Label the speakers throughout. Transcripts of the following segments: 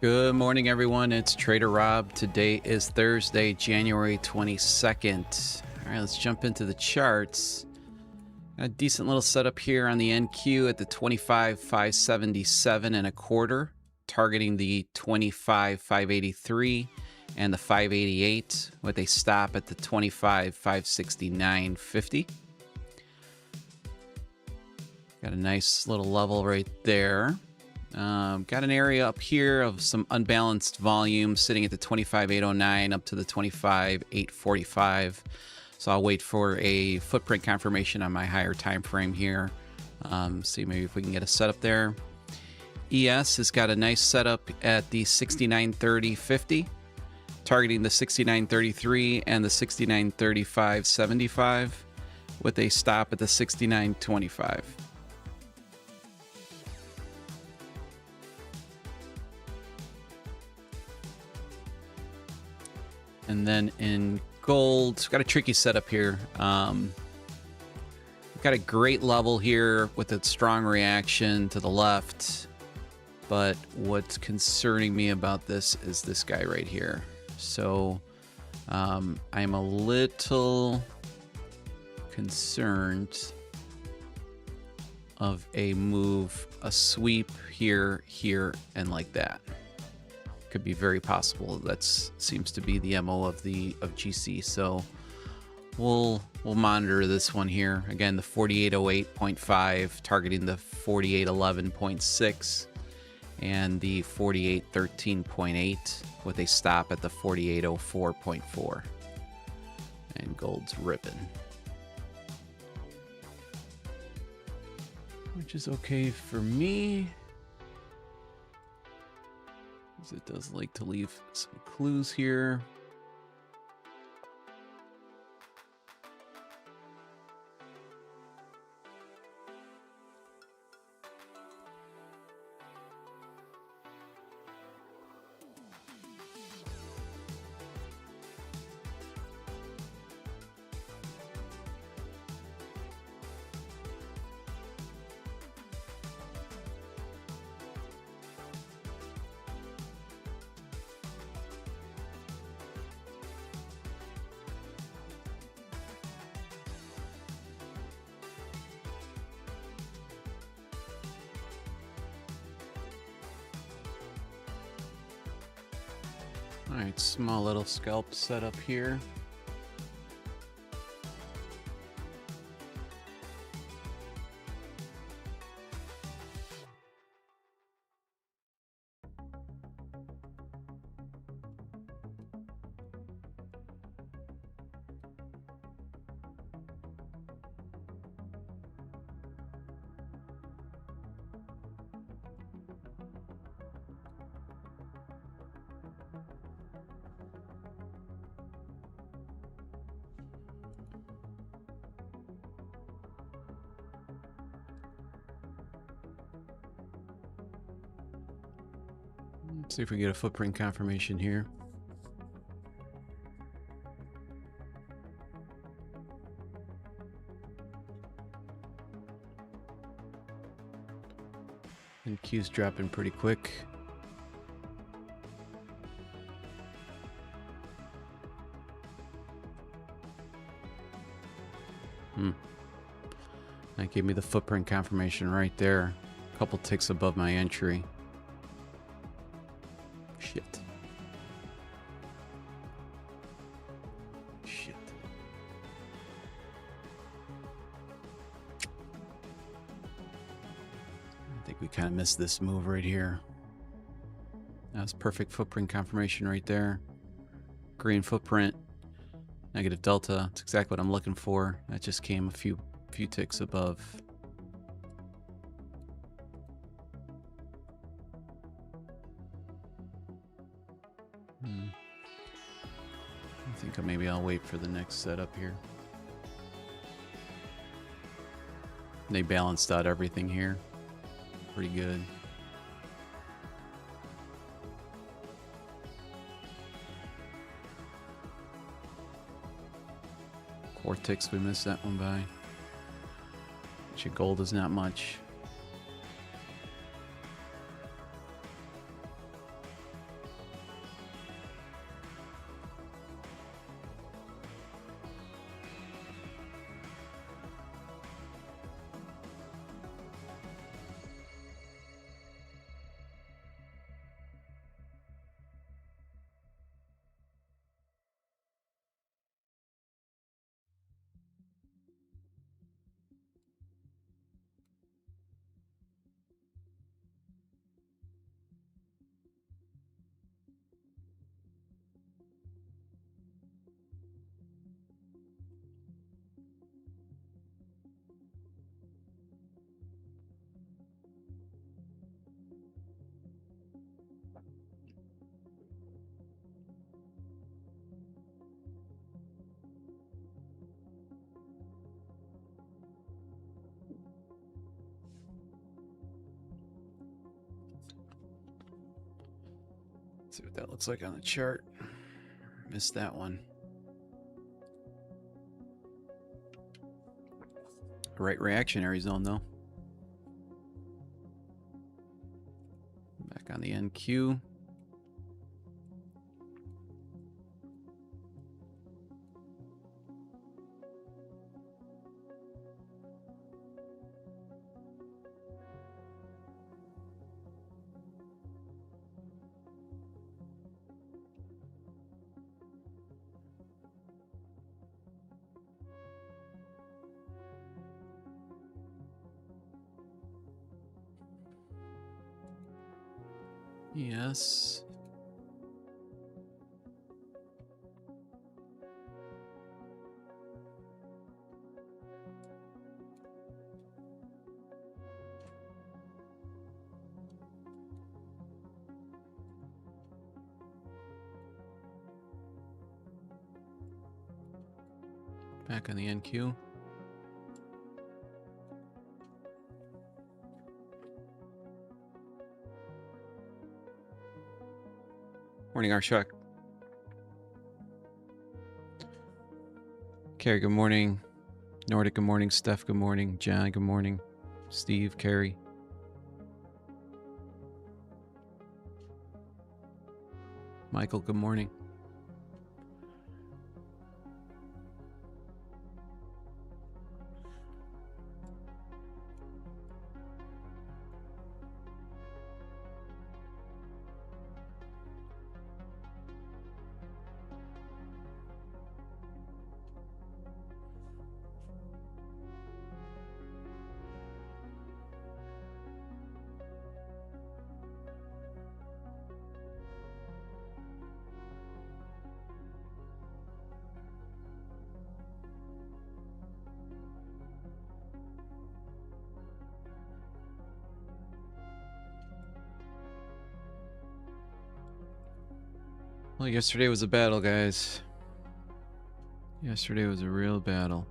Speaker 1: Good morning, everyone. It's Trader Rob. Today is Thursday, January 22nd. All right, let's jump into the charts. A decent little setup here on the NQ at the 25,577 and a quarter, targeting the 25,583 and the 588 with a stop at the 25,569.50. Got a nice little level right there. Got an area up here of some unbalanced volume sitting at the 25,809 up to the 25,845. So I'll wait for a footprint confirmation on my higher time frame here. See maybe if we can get a setup there. ES has got a nice setup at the 69.30.50, targeting the 69.33 and the 69.35.75 with a stop at the 69.25. And then in gold, got a tricky setup here. Got a great level here with a strong reaction to the left. But what's concerning me about this is this guy right here. So I'm a little concerned of a move, a sweep here, here, and like that. Could be very possible. That seems to be the MO of GC. So we'll monitor this one here. Again, the 4808.5 targeting the 4811.6 and the 4813.8 with a stop at the 4804.4. And gold's ripping, which is okay for me. It does like to leave some clues here. All right, small little scalp setup here. Let's see if we get a footprint confirmation here. And Q's dropping pretty quick. That gave me the footprint confirmation right there. A couple ticks above my entry. Shit. I think we kind of missed this move right here. That was perfect footprint confirmation right there. Green footprint, negative delta. That's exactly what I'm looking for. That just came a few ticks above. I think maybe I'll wait for the next setup here. They balanced out everything here. Pretty good. Four ticks, we missed that one by. Actually, gold is not much. See what that looks like on the chart. Missed that one. Right reactionary zone, though. Back on the NQ. Yes. Back on the NQ. Morning, Arshak. Carrie, good morning. Nordic, good morning. Steph, good morning. John, good morning. Steve, Carrie. Michael, good morning. Well, yesterday was a battle, guys. Yesterday was a real battle.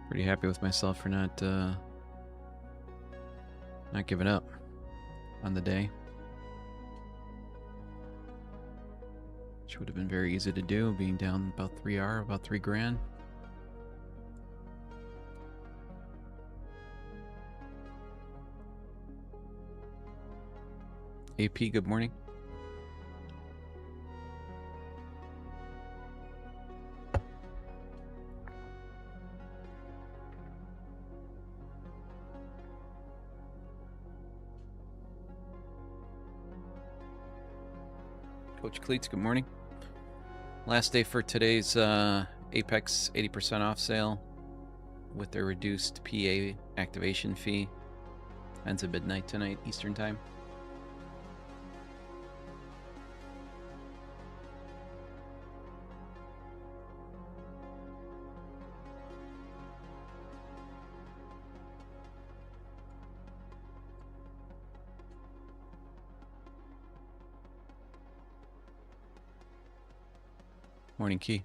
Speaker 1: Pretty happy with myself for not giving up on the day. Which would have been very easy to do, being down about about 3 grand. AP, good morning. Coach Cleats, good morning. Last day for today's Apex 80% off sale with their reduced PA activation fee. Ends at midnight tonight, Eastern time. Morning, Key.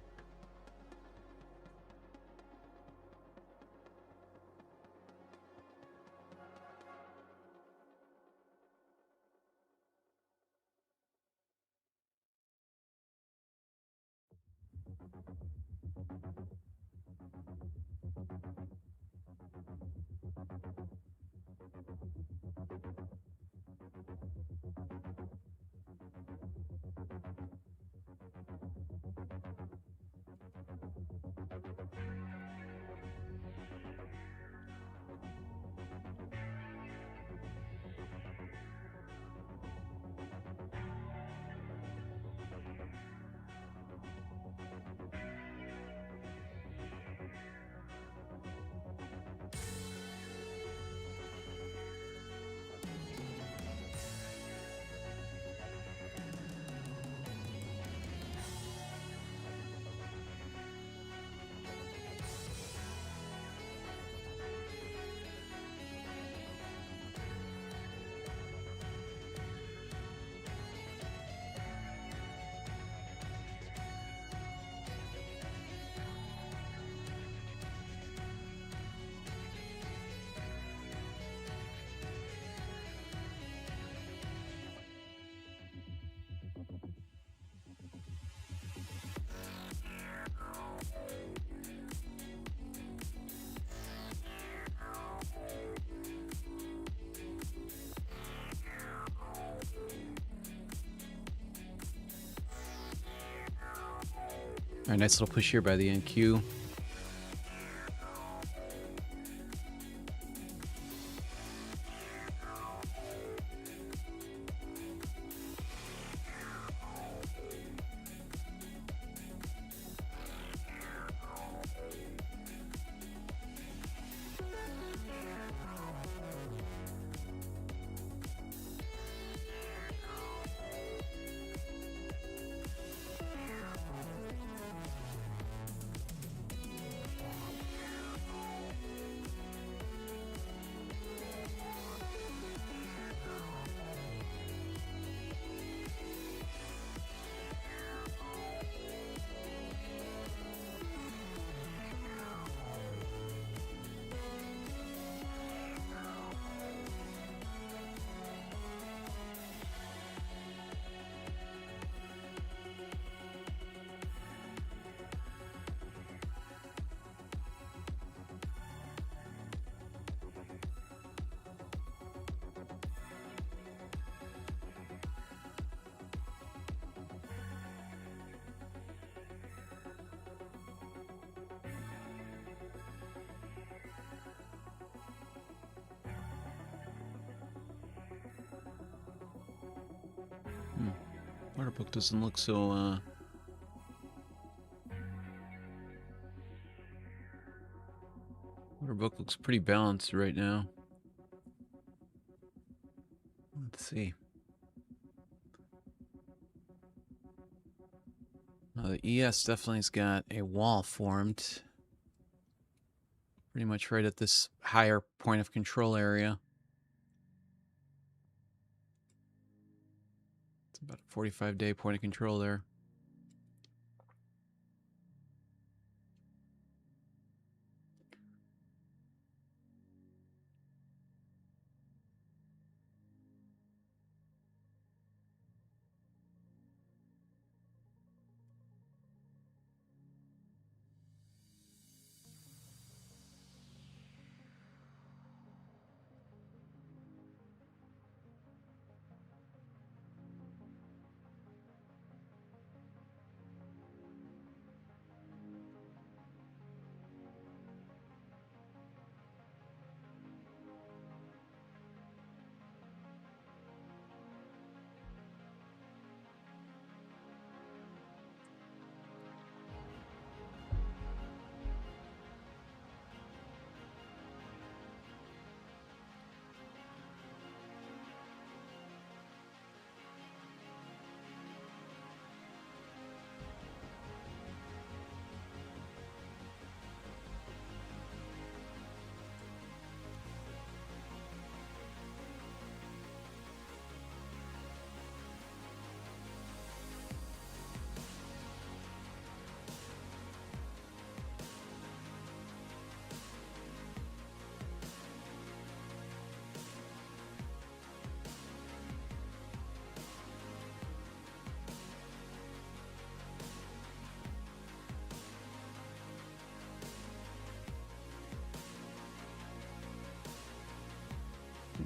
Speaker 1: All right, nice little push here by the NQ. Order book doesn't look so, Order book looks pretty balanced right now. Let's see. The ES definitely has got a wall formed. Pretty much right at this higher point of control area. It's about a 45-day point of control there.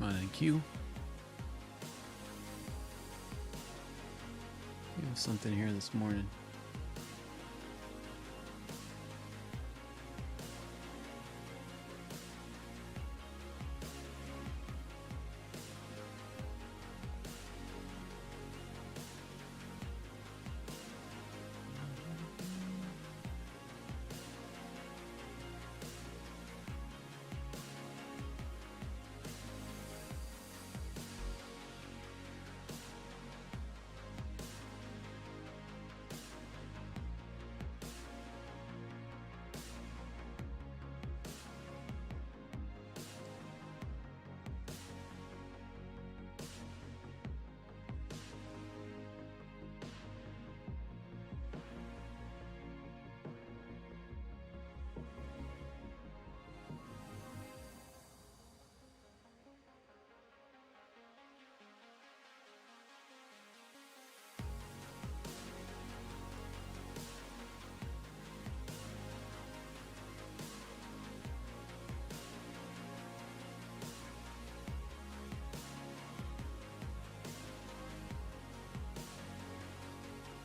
Speaker 1: Come on, NQ. We have something here this morning.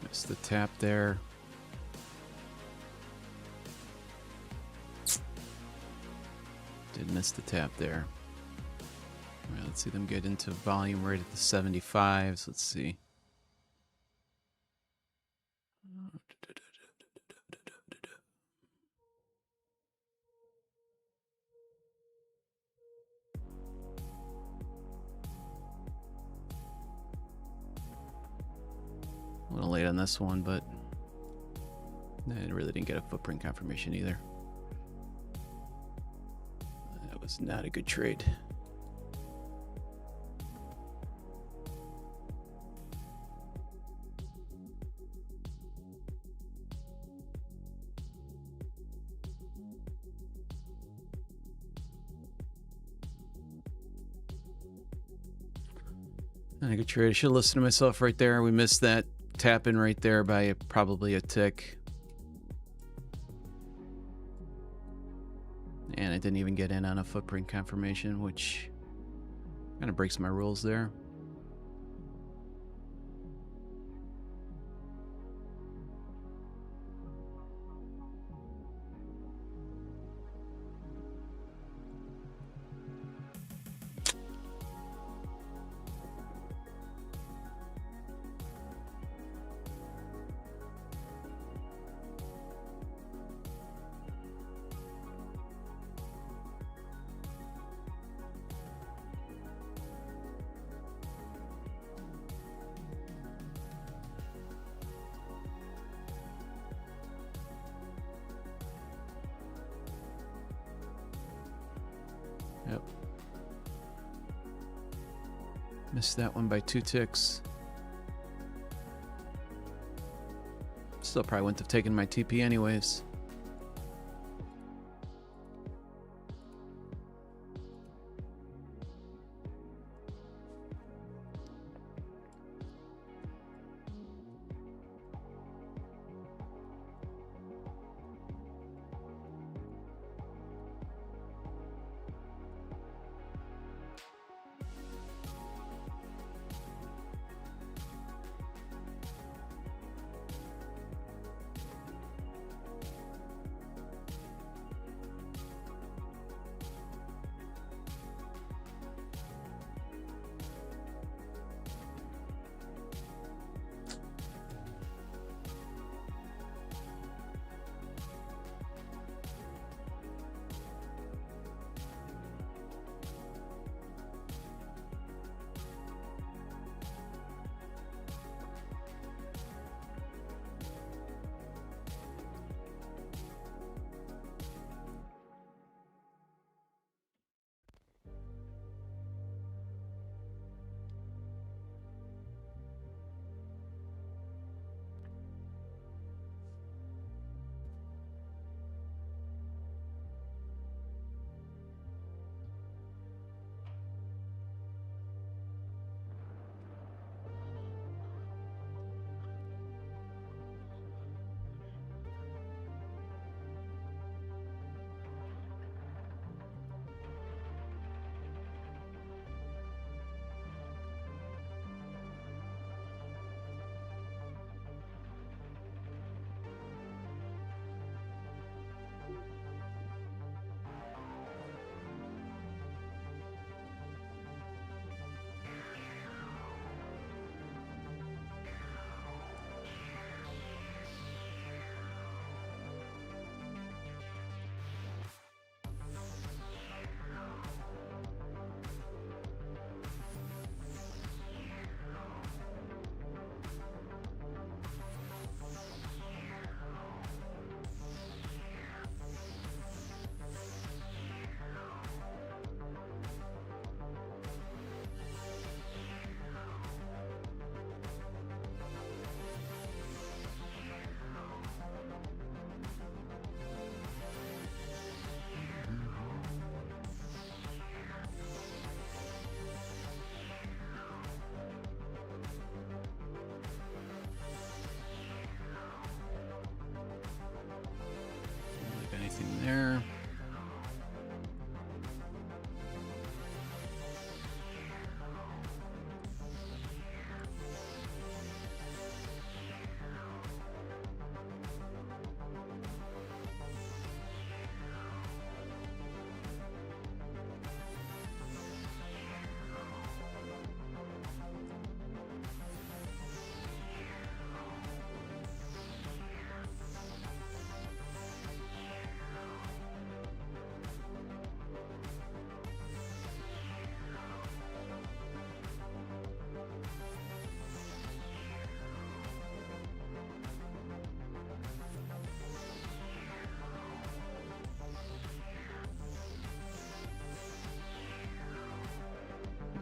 Speaker 1: That's the tap there. Did miss the tap there. All right, let's see them get into volume right at the 75s. Let's see. A little late on this one, but I really didn't get a footprint confirmation either. That was not a good trade. Not a good trade. I should have listened to myself right there. We missed that tap in right there by probably a tick. And I didn't even get in on a footprint confirmation, which kind of breaks my rules there. Yep. Missed that one by 2 ticks. Still probably wouldn't have taken my TP anyways.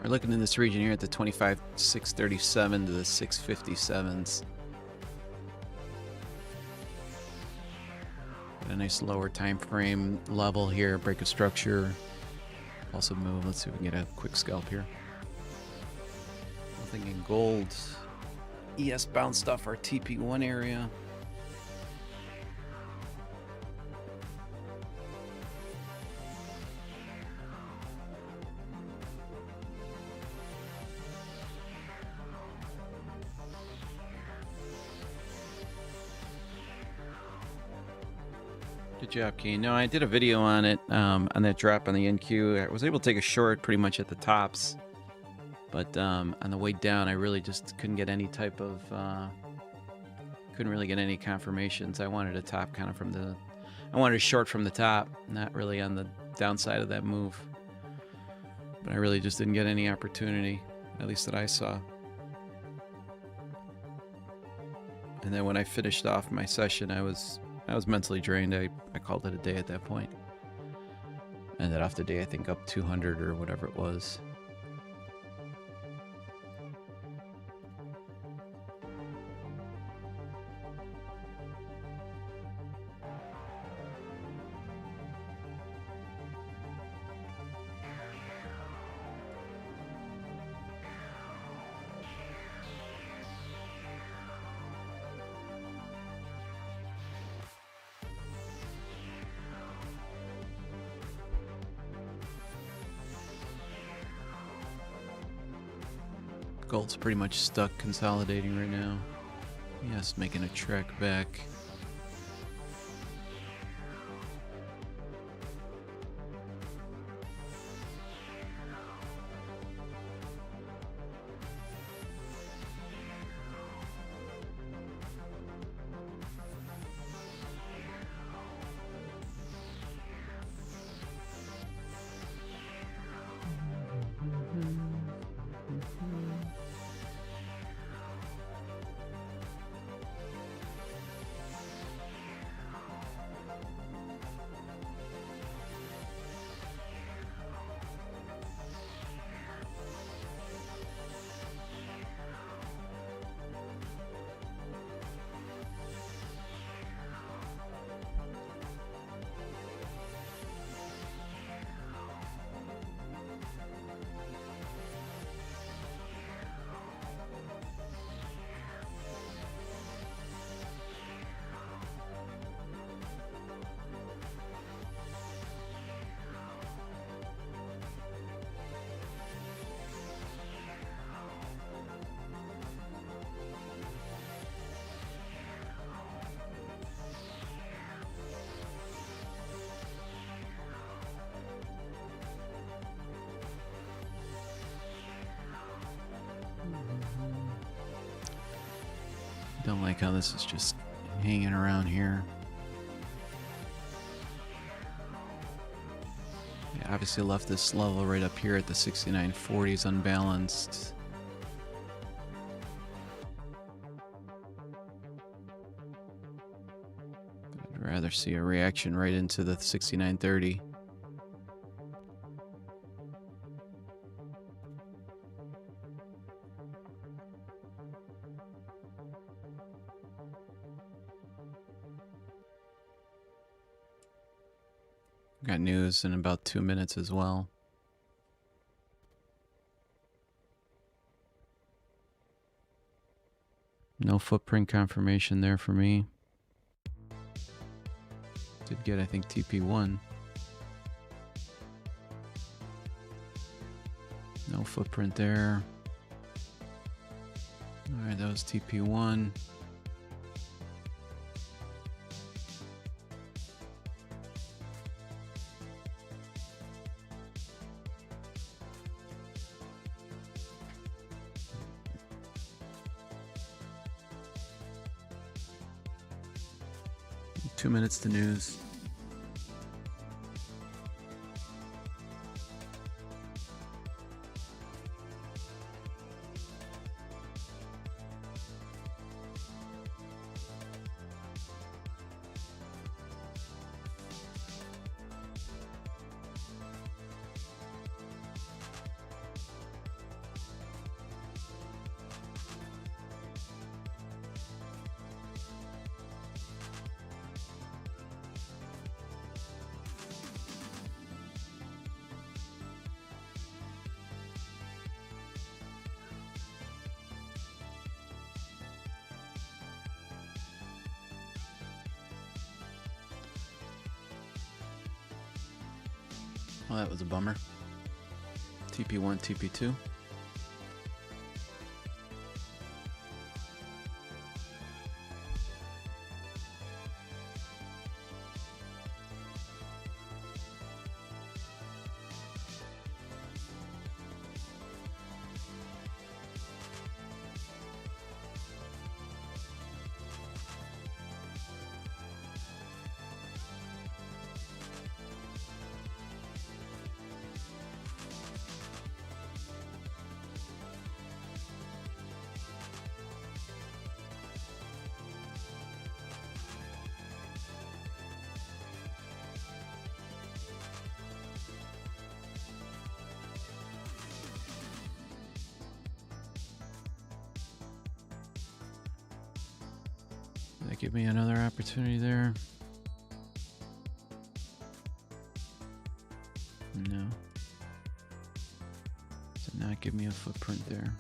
Speaker 1: We're looking in this region here at the 25,637 to the 657s. Got a nice lower time frame level here, break of structure. Also move. Let's see if we can get a quick scalp here. Nothing in gold. ES bounced off our TP1 area. Good job, Keen. No, I did a video on it, on that drop on the NQ. I was able to take a short pretty much at the tops. But on the way down, I really just couldn't get any type of, couldn't really get any confirmations. I wanted a top kind of from the, I wanted a short from the top, not really on the downside of that move. But I really just didn't get any opportunity, at least that I saw. And then when I finished off my session, I was mentally drained. I called it a day at that point. Ended off the day, I think, up 200 or whatever it was. Gold's pretty much stuck consolidating right now. Yes, making a trek back. Don't like how this is just hanging around here. Yeah, obviously left this level right up here at the 6940s unbalanced. I'd rather see a reaction right into the 6930. Got news in about 2 minutes as well. No footprint confirmation there for me. Did get, I think, TP1. No footprint there. Alright, that was TP1. Two minutes to news. Oh, that was a bummer. TP1, TP2. Did that give me another opportunity there? No. Did not give me a footprint there.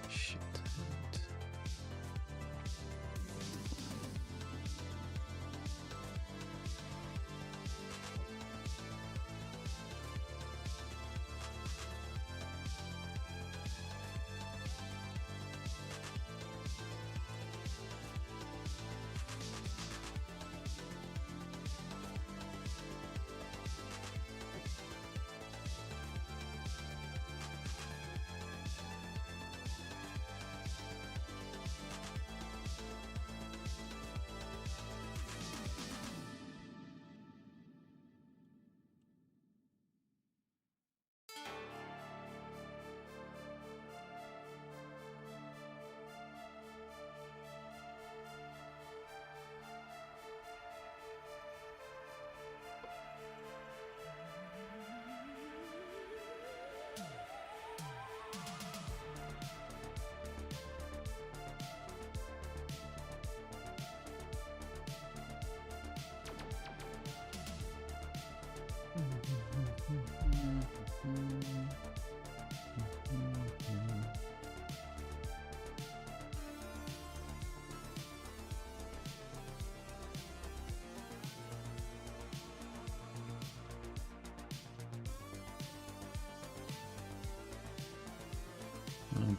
Speaker 1: Shit.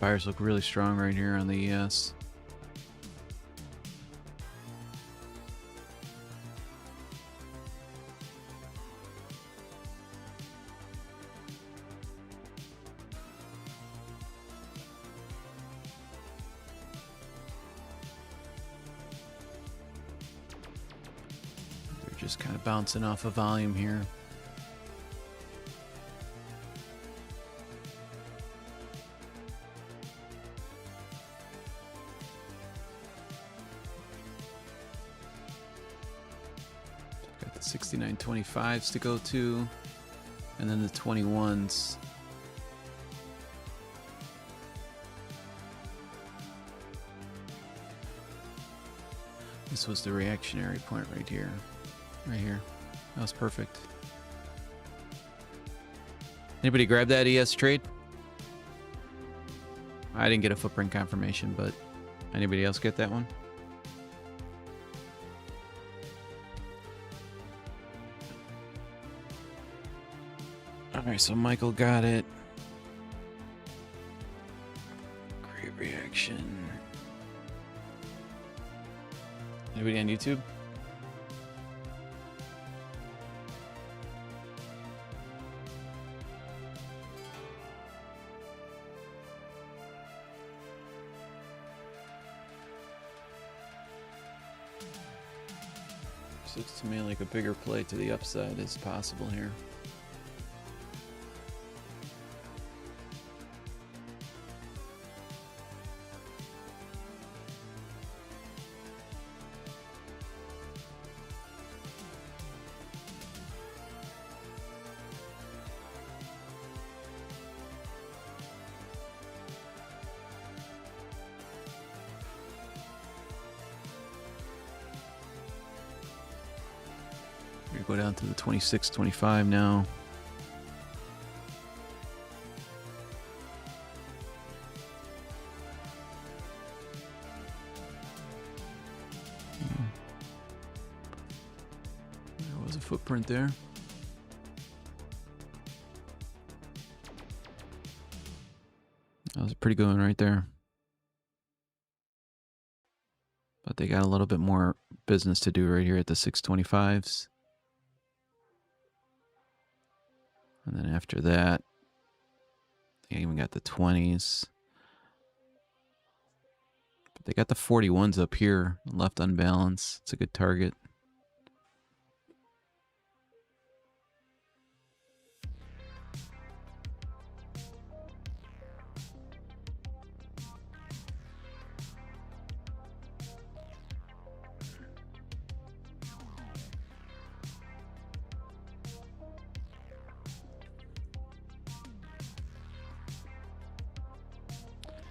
Speaker 1: Buyers look really strong right here on the ES. They're just kind of bouncing off of volume here. Got the 6925s to go to, and then the 21s. This was the reactionary point right here. Right here. That was perfect. Anybody grab that ES trade? I didn't get a footprint confirmation, but anybody else get that one? Alright, so Michael got it. Great reaction. Anybody on YouTube? Looks to me like a bigger play to the upside is possible here. Go down to the 26, 25 now. There's a footprint there. That was a pretty good one right there. But they got a little bit more business to do right here at the 625s. And then after that, they even got the 20s. But they got the 41s up here, left unbalanced. It's a good target.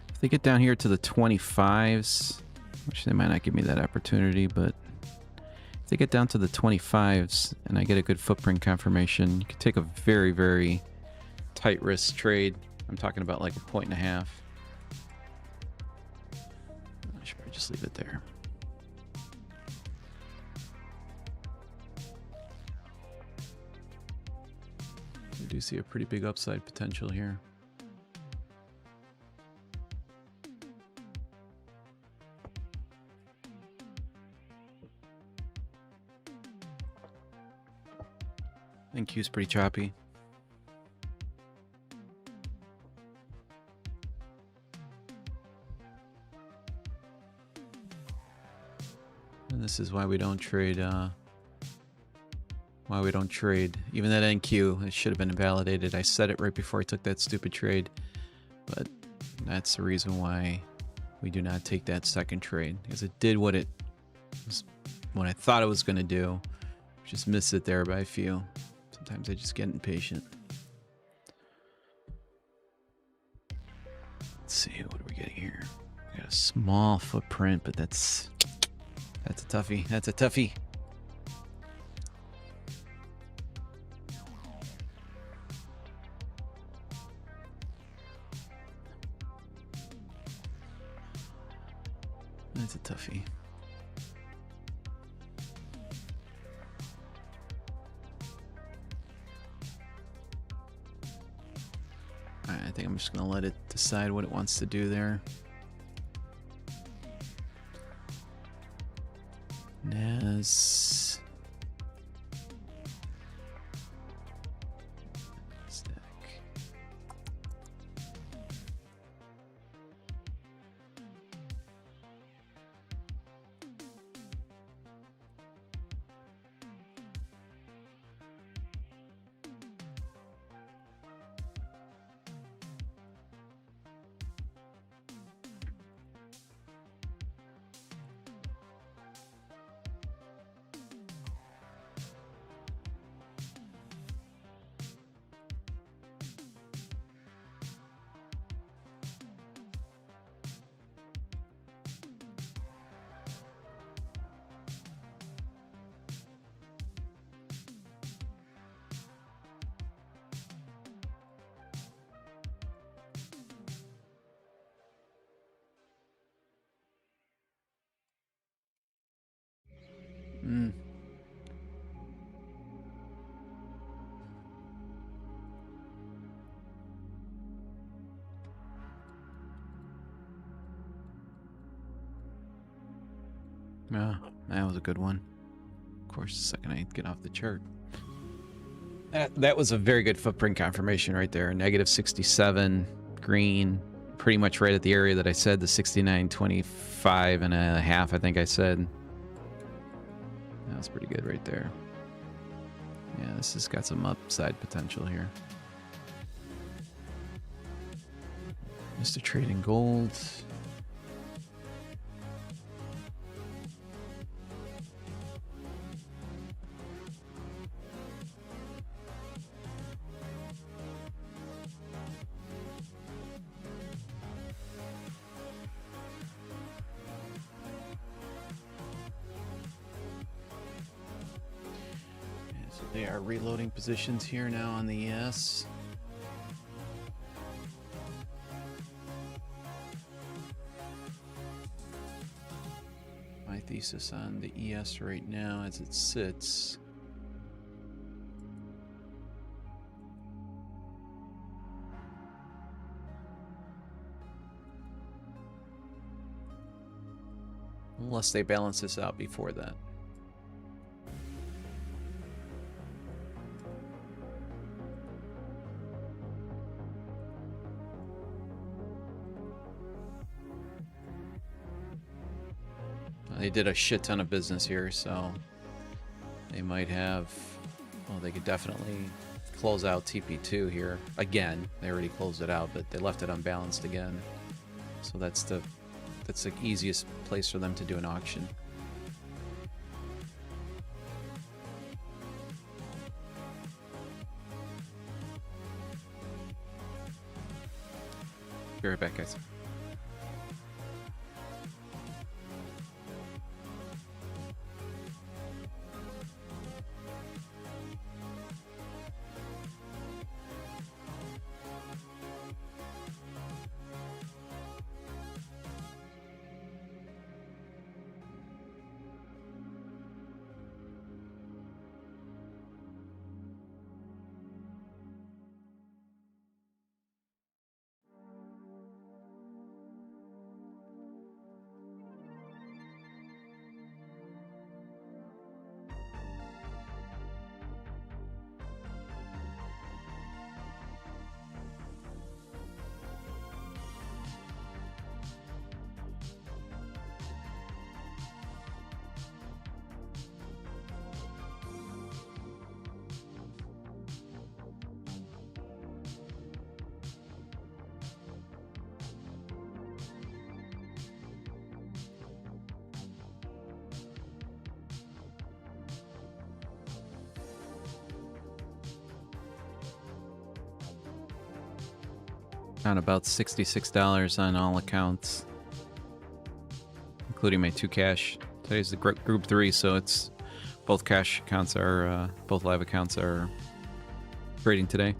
Speaker 1: If they get down here to the 25s, which they might not give me that opportunity, but if they get down to the 25s and I get a good footprint confirmation, you can take a very, very tight risk trade. I'm talking about like 1.5 points. I should probably just leave it there. I do see a pretty big upside potential here. I think Q's pretty choppy. And this is why we don't trade. Even that NQ, it should have been invalidated. I said it right before I took that stupid trade, but that's the reason why we do not take that second trade, because it did what I thought it was going to do. Just missed it there by a few. Sometimes I just get impatient. Let's see, what are we getting here? We got a small footprint, but that's a toughie. That's a toughie. That's a toughie. I think I'm just going to let it decide what it wants to do there. Naz. Stack. Yeah, that was a good one. Of course, the second I get off the chart. That was a very good footprint confirmation right there. Negative 67, green, pretty much right at the area that I said, the 69.25 and a half, I think I said. That was pretty good right there. Yeah, this has got some upside potential here. Mr. Trading Gold. They are reloading positions here now on the ES. My thesis on the ES right now as it sits Unless they balance this out before that. They did a shit ton of business here, so they might have... Well, they could definitely close out TP2 here. Again, they already closed it out, but they left it unbalanced again. So that's the easiest place for them to do an auction. Be right back, guys. Down about $66 on all accounts, including my 2 cash. Today's the group 3, so it's both cash accounts are both live accounts are trading today.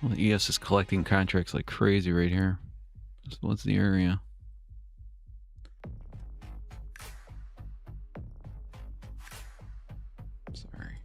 Speaker 1: Well, ES is collecting contracts like crazy right here. So what's the area? Sorry.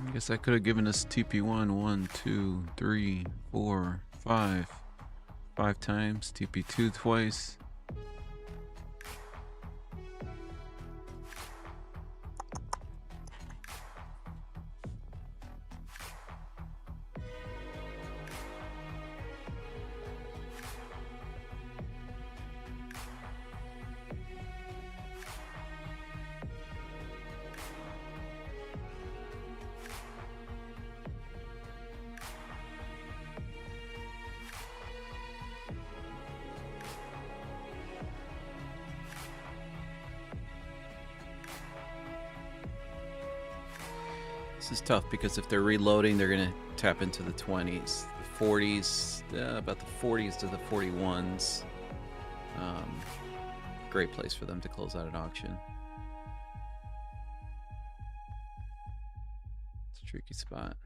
Speaker 1: I guess I could have given us TP1 1, 2, 3, 4, 5. 5 times. TP2 twice. This is tough because if they're reloading, they're going to tap into the 20s, the 40s, about the 40s to the 41s. Great place for them to close out an auction. It's a tricky spot.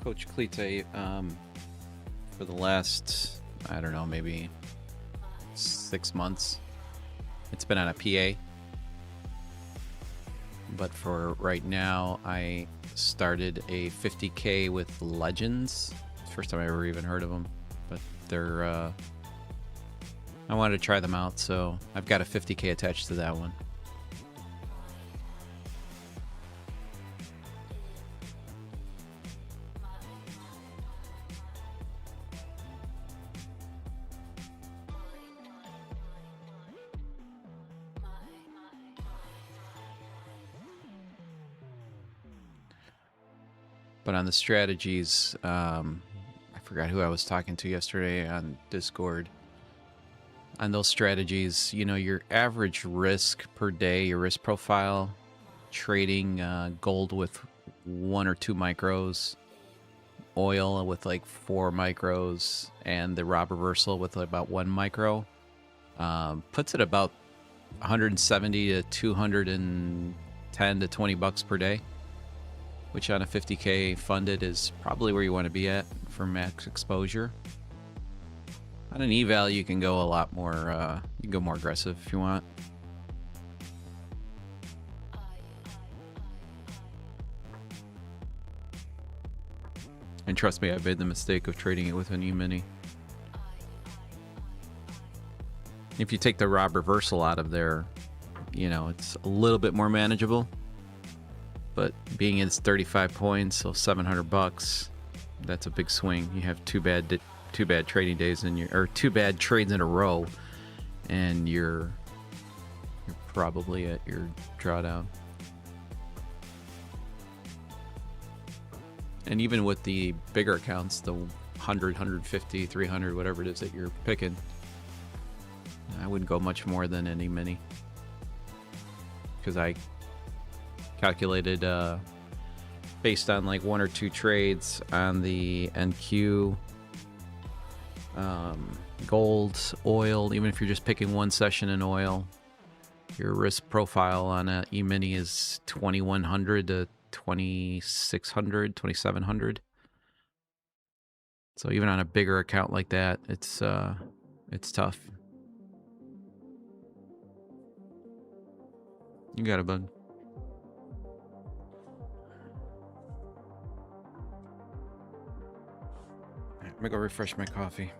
Speaker 1: Coach Cleete, for the last, I don't know, maybe 6 months, it's been on a PA. But for right now, I started a 50K with Legends. First time I ever even heard of them, but they're, I wanted to try them out, so I've got a 50K attached to that one. But on the strategies, I forgot who I was talking to yesterday on Discord. On those strategies, you know, your average risk per day, your risk profile, trading gold with 1 or 2 micros, oil with like 4 micros, and the Rob reversal with about 1 micro, puts it about 170 to 210 to 20 bucks per day, which on a 50K funded is probably where you want to be at for max exposure. On an eval, you can go a lot more, you can go more aggressive if you want. And trust me, I made the mistake of trading it with an E-mini. If you take the Rob reversal out of there, you know, it's a little bit more manageable. But being it's 35 points, so 700 bucks, that's a big swing. You have two bad trading days in your, or 2 bad trades in a row, and you're probably at your drawdown. And even with the bigger accounts, the 100, 150, 300, whatever it is that you're picking, I wouldn't go much more than any mini. Because I calculated based on like 1 or 2 trades on the NQ, gold, oil. Even if you're just picking one session in oil, your risk profile on a E-mini is 2100 to 2600, 2700. So even on a bigger account like that, it's tough. You got it, bud. I'm gonna go refresh my coffee.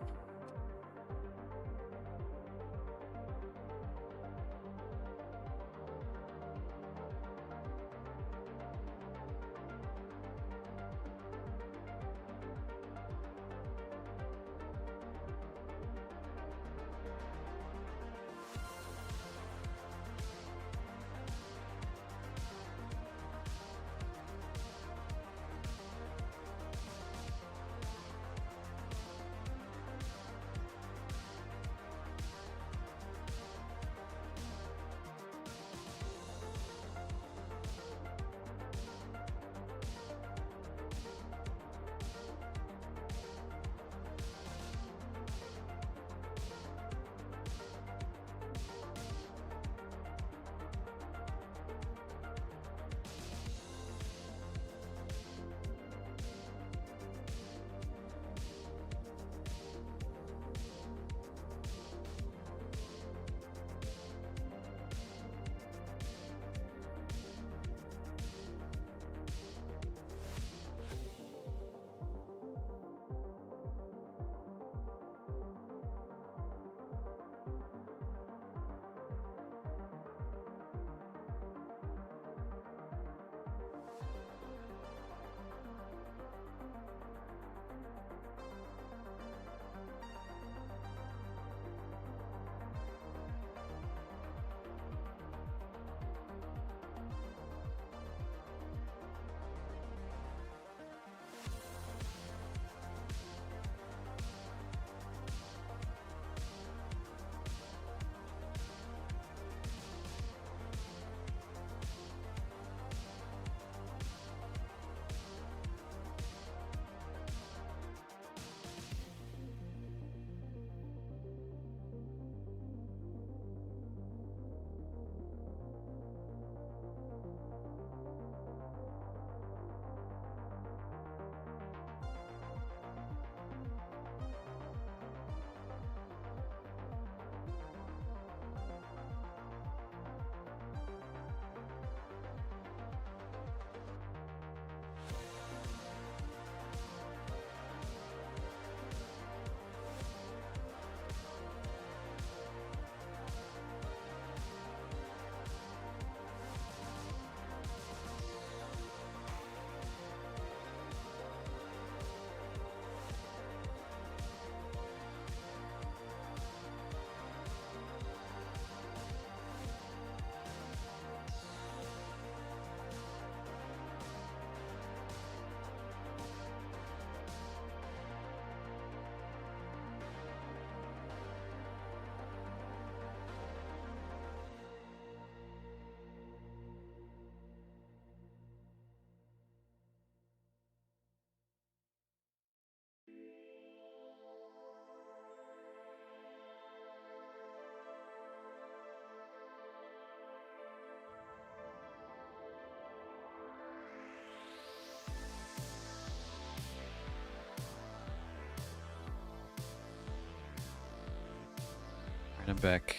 Speaker 1: I'm back.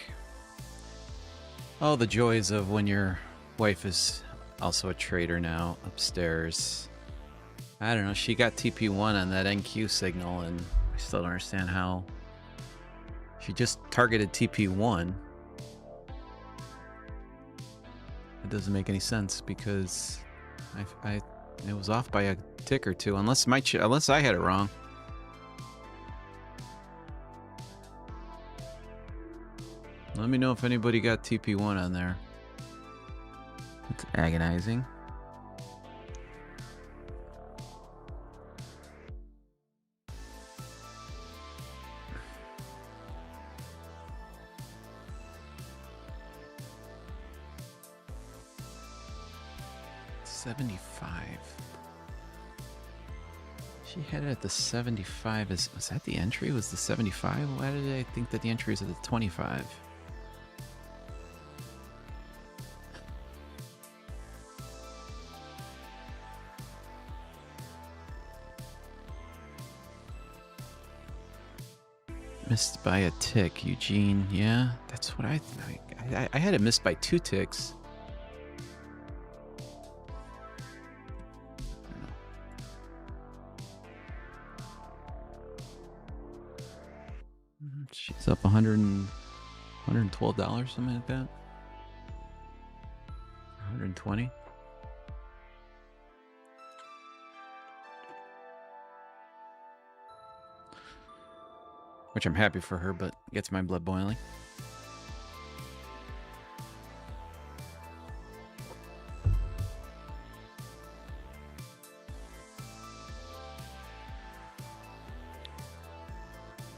Speaker 1: Oh, the joys of when your wife is also a trader now upstairs. I don't know, she got TP1 on that NQ signal, and I still don't understand how she just targeted TP1. It doesn't make any sense because it was off by a tick or two, unless I had it wrong. Let me know if anybody got TP1 on there. Agonizing. She had it at the 75. Was that the entry? Was the 75? Why did I think that the entry was at the 25? Missed by a tick, Eugene. Yeah, that's what I think. I had it missed by 2 ticks. She's up $112, something like that. 120. Which I'm happy for her, but gets my blood boiling.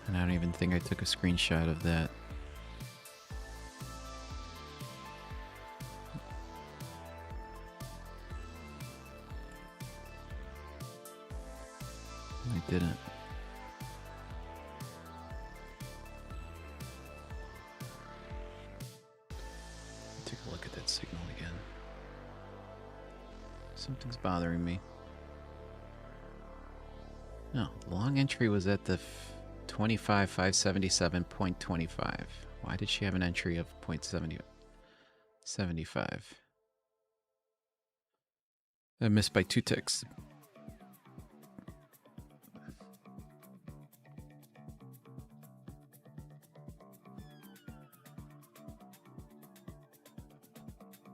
Speaker 1: And I don't even think I took a screenshot of that. I didn't. Take a look at that signal again. Something's bothering me. No, the long entry was at the 25,577.25. Why did she have an entry of 0.75? I missed by 2 ticks.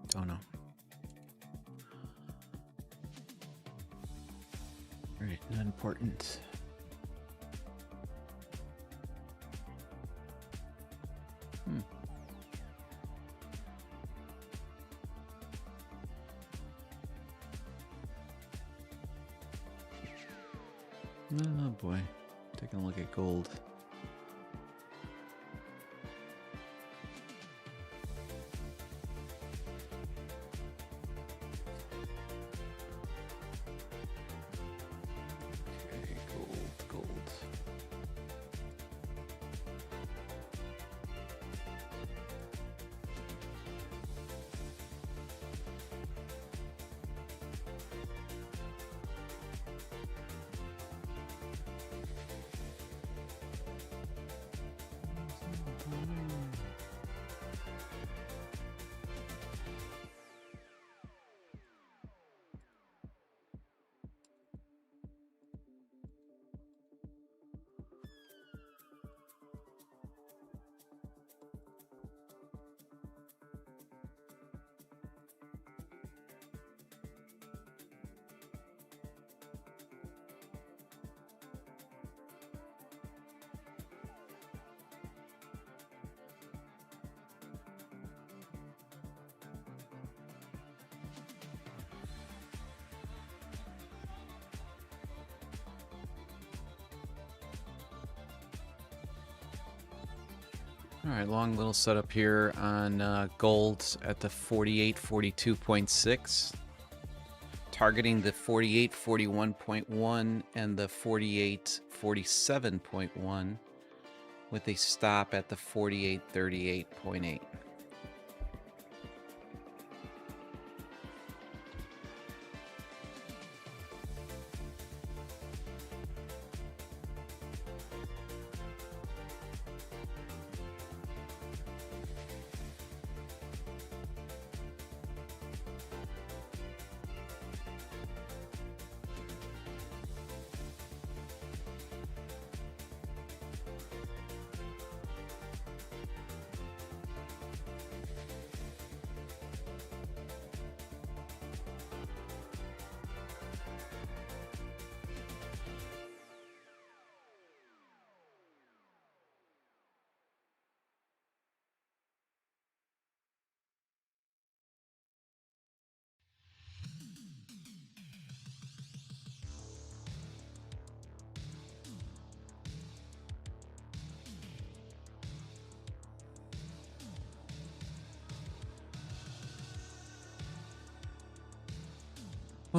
Speaker 1: Don't know. Right, not important. Oh boy, taking a look at gold. Okay, gold. All right, long little setup here on gold at the 48.42.6, targeting the 48.41.1 and the 48.47.1 with a stop at the 48.38.8.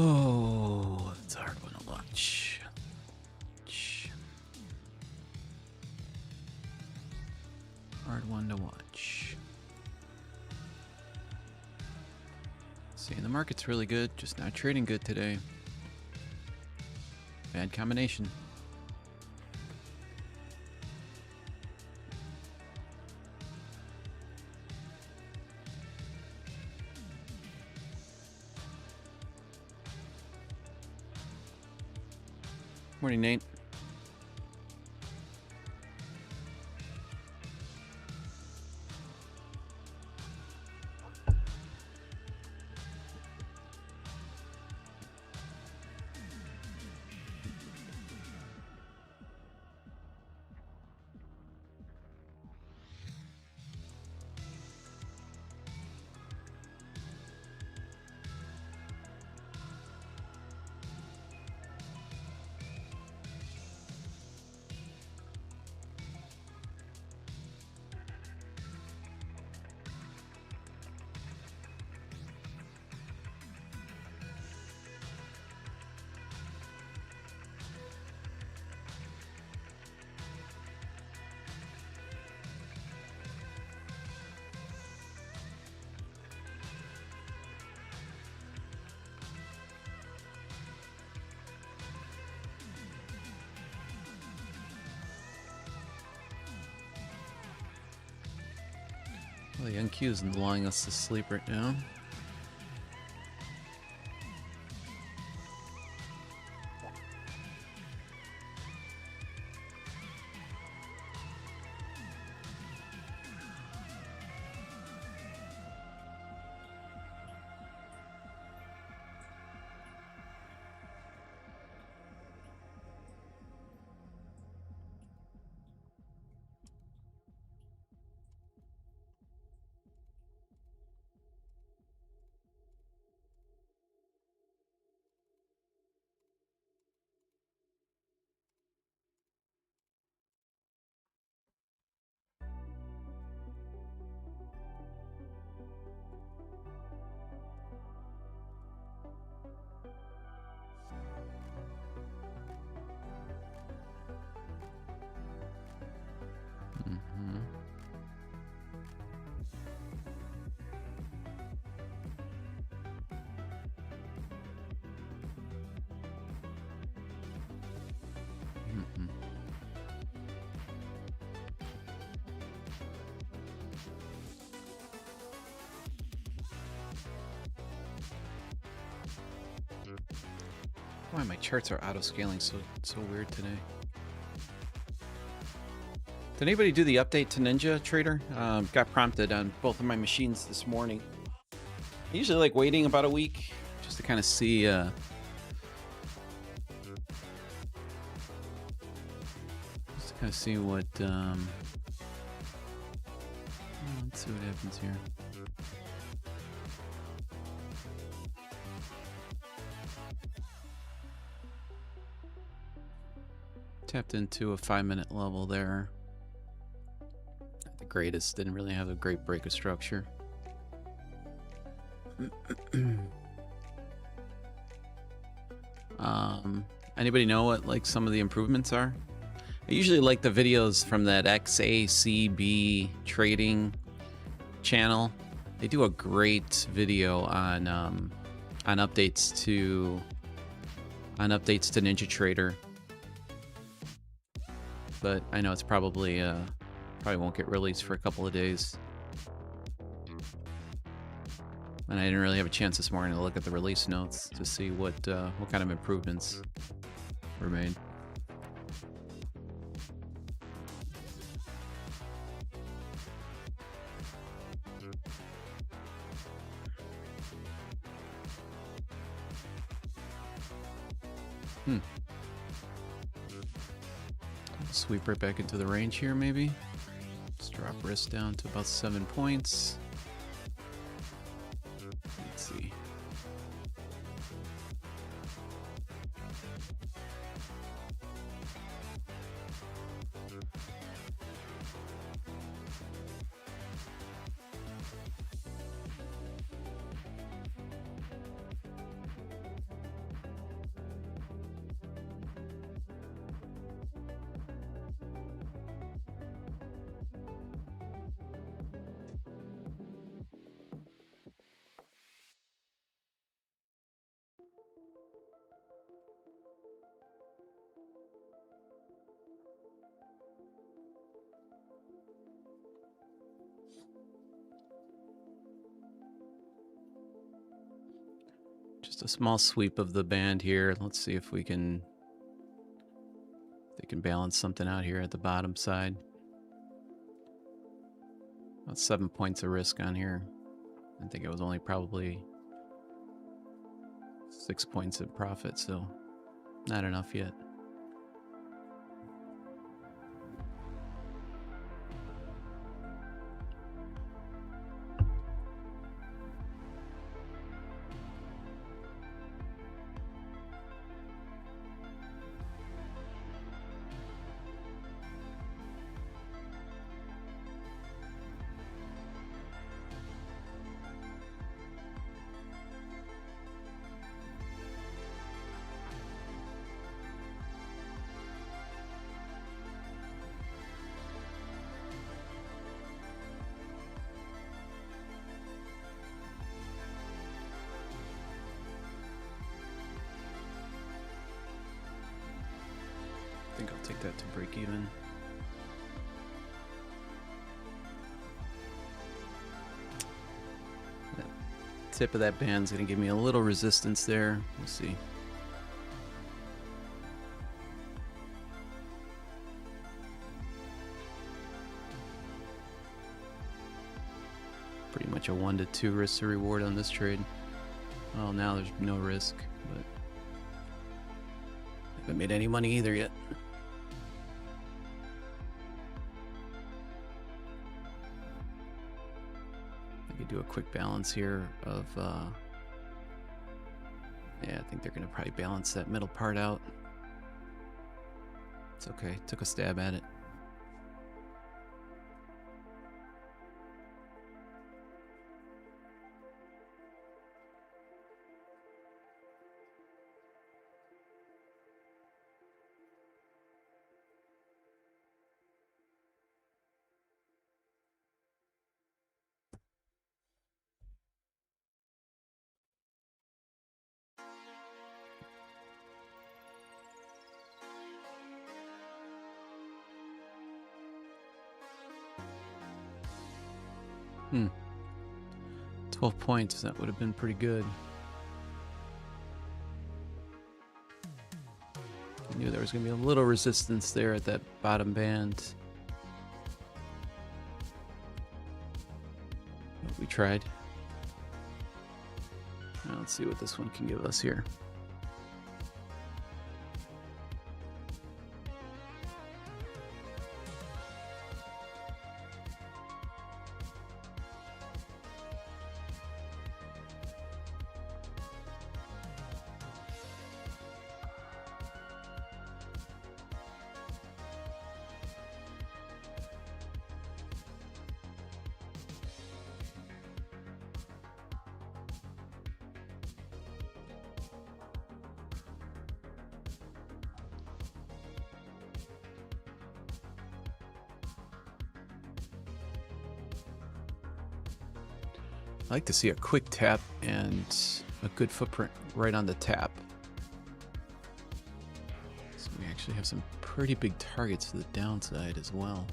Speaker 1: Oh, it's a hard one to watch. Hard one to watch. See, the market's really good, just not trading good today. Bad combination. Morning, Nate. Well, the NQ isn't allowing us to sleep right now. Why my charts are auto-scaling so weird today. Did anybody do the update to Ninja Trader? Got prompted on both of my machines this morning. I usually like waiting about a week just to kind of see what let's see what happens here. Tapped into a 5-minute level there. Not the greatest, didn't really have a great break of structure. Anybody know what like some of the improvements are? I usually like the videos from that XACB trading channel. They do a great video on updates to Ninja Trader. But I know it's probably won't get released for a couple of days. And I didn't really have a chance this morning to look at the release notes to see what kind of improvements were made. Sweep right back into the range here, maybe. Let's drop risk down to about 7 points. Let's see. Just a small sweep of the band here. Let's see if we can... They can balance something out here at the bottom side. About 7 points of risk on here. I think it was only probably 6 points of profit, so not enough yet. I think I'll take that to break even. That tip of that band's gonna give me a little resistance there. We'll see. Pretty much a 1 to 2 risk to reward on this trade. Well, now there's no risk, but I haven't made any money either yet. I could do a quick balance here of, yeah, I think they're gonna probably balance that middle part out. It's okay, took a stab at it. Hmm. 12 points, that would have been pretty good. I knew there was going to be a little resistance there at that bottom band. But we tried. Now let's see what this one can give us here. I like to see a quick tap and a good footprint right on the tap. So we actually have some pretty big targets to the downside as well.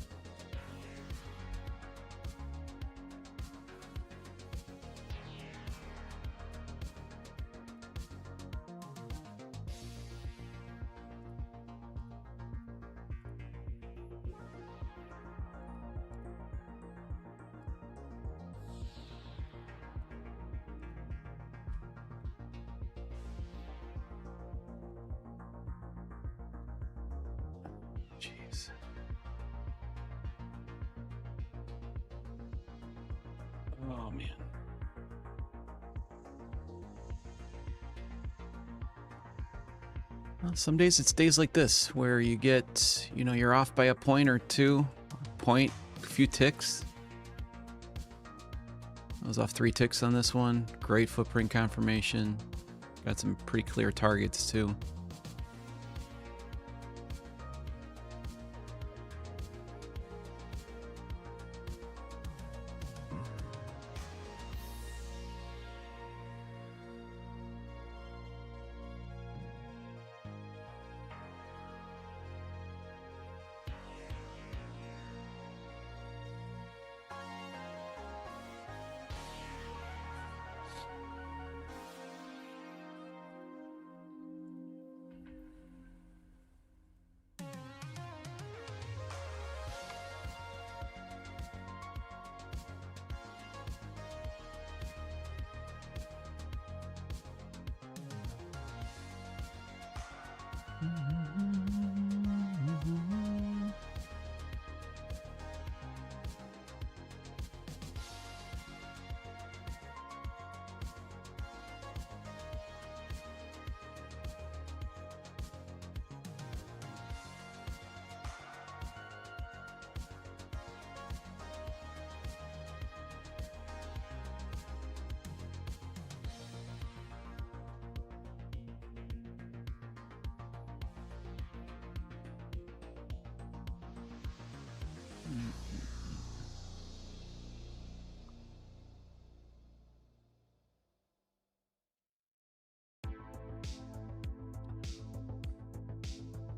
Speaker 1: Jeez. Oh, man. Well, some days it's days like this where you get, you're off by a point or two, a few ticks. I was off 3 ticks on this one. Great footprint confirmation. Got some pretty clear targets too.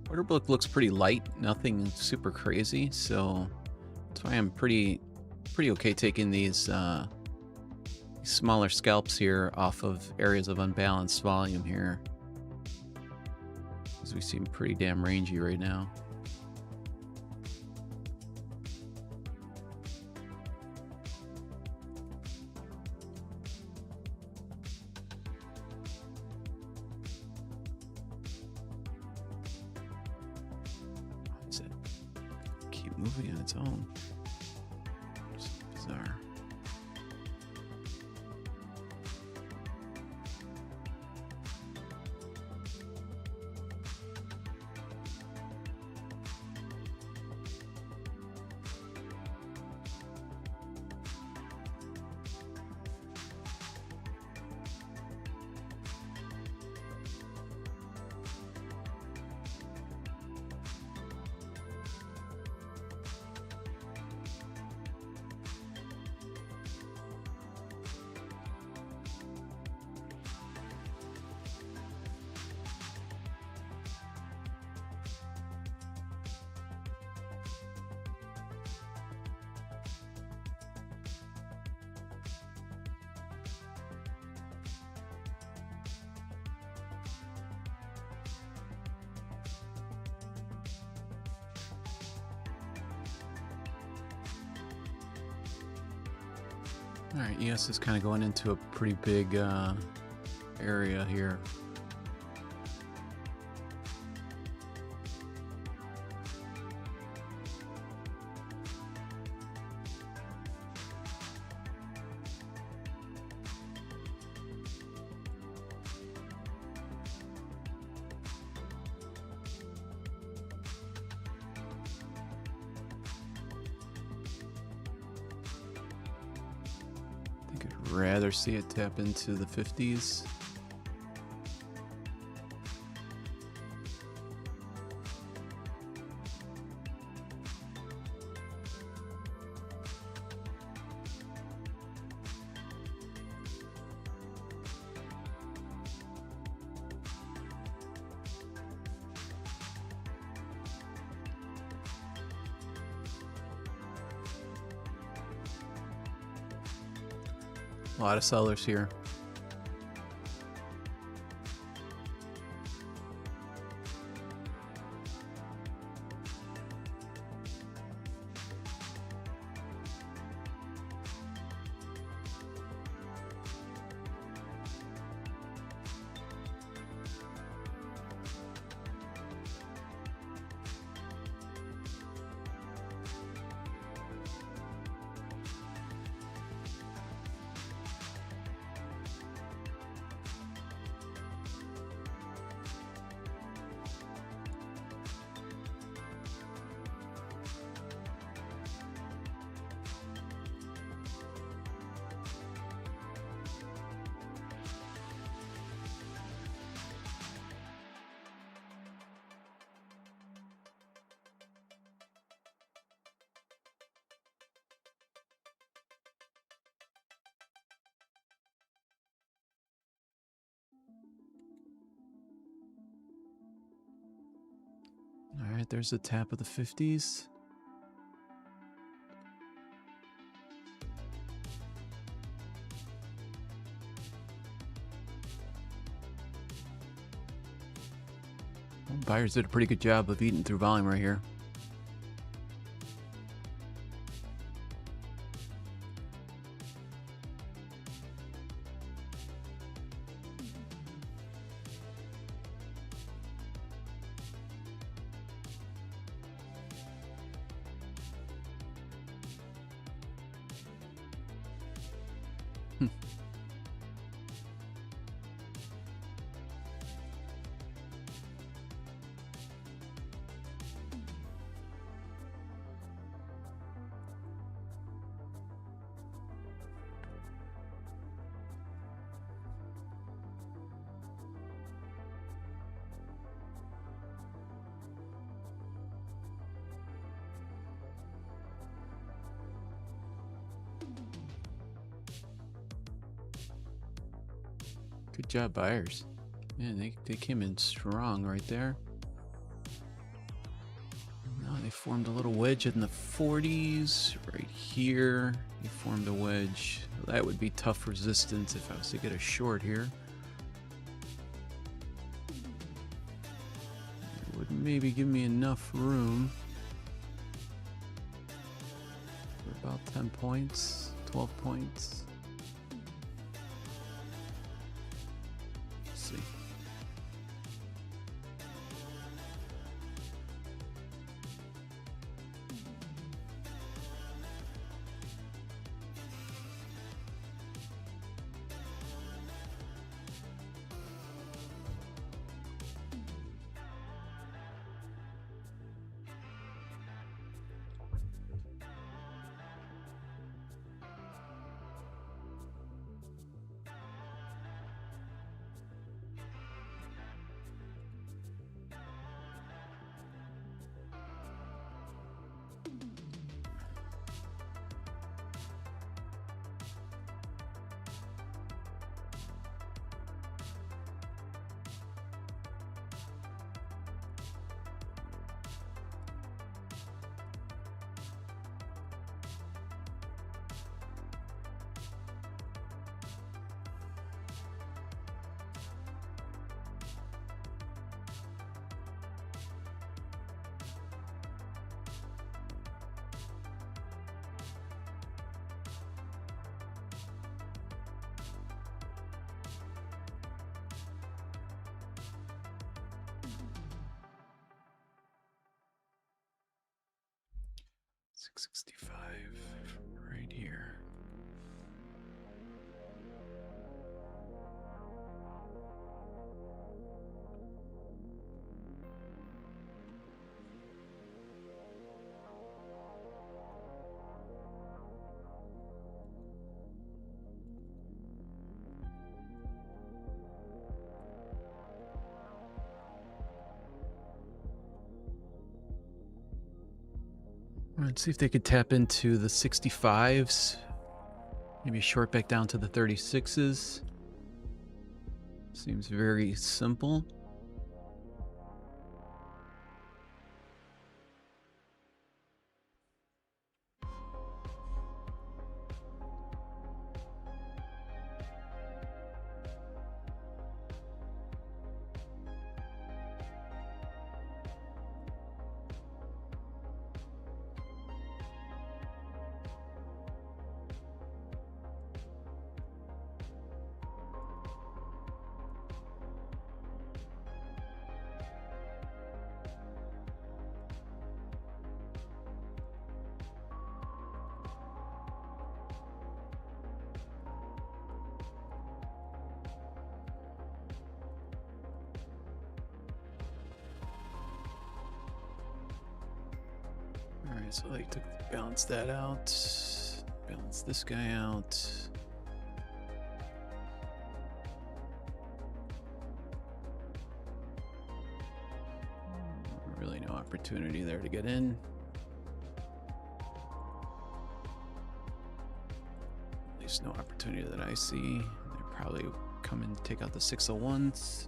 Speaker 1: Order book looks pretty light, nothing super crazy, so that's why I'm pretty okay taking these smaller scalps here off of areas of unbalanced volume here, because we seem pretty damn rangy right now. Does it keep moving on its own? It's bizarre. All right, ES is kind of going into a pretty big area here. I think I'd rather see it tap into the 50s. A lot of sellers here. All right, there's a tap of the 50s. Well, buyers did a pretty good job of eating through volume right here. Good job, buyers. Man, they came in strong right there. formed a little wedge in the 40s. Right here, he formed a wedge. That would be tough resistance if I was to get a short here. It would maybe give me enough room for about 10 points, 12 points. Let's see. $665 right here. Let's see if they could tap into the 65s. Maybe short back down to the 36s. Seems very simple. Alright, so I like to balance that out. Balance this guy out. Really no opportunity there to get in. At least no opportunity that I see. They probably come and take out the 601s.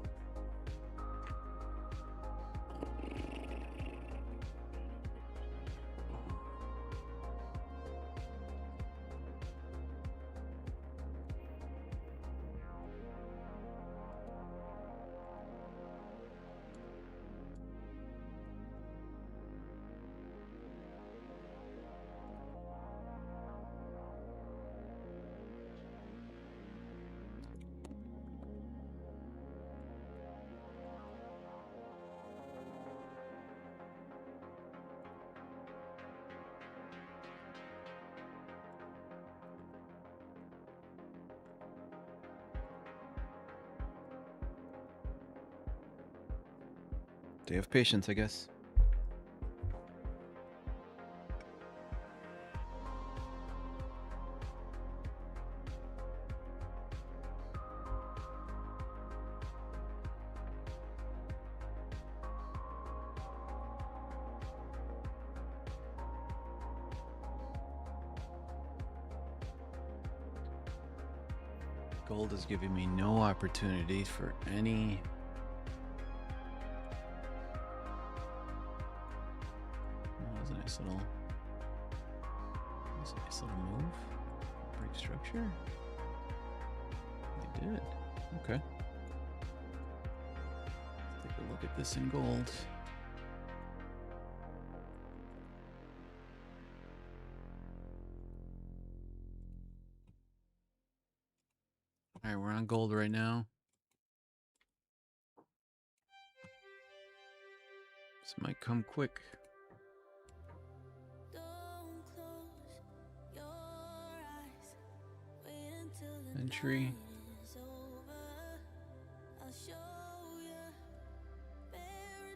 Speaker 1: Day of patience, I guess. Gold is giving me no opportunity for any It's a nice little move. Break structure. They did. Okay. Let's take a look at this in gold. All right, we're on gold right now. This might come quick. Entry.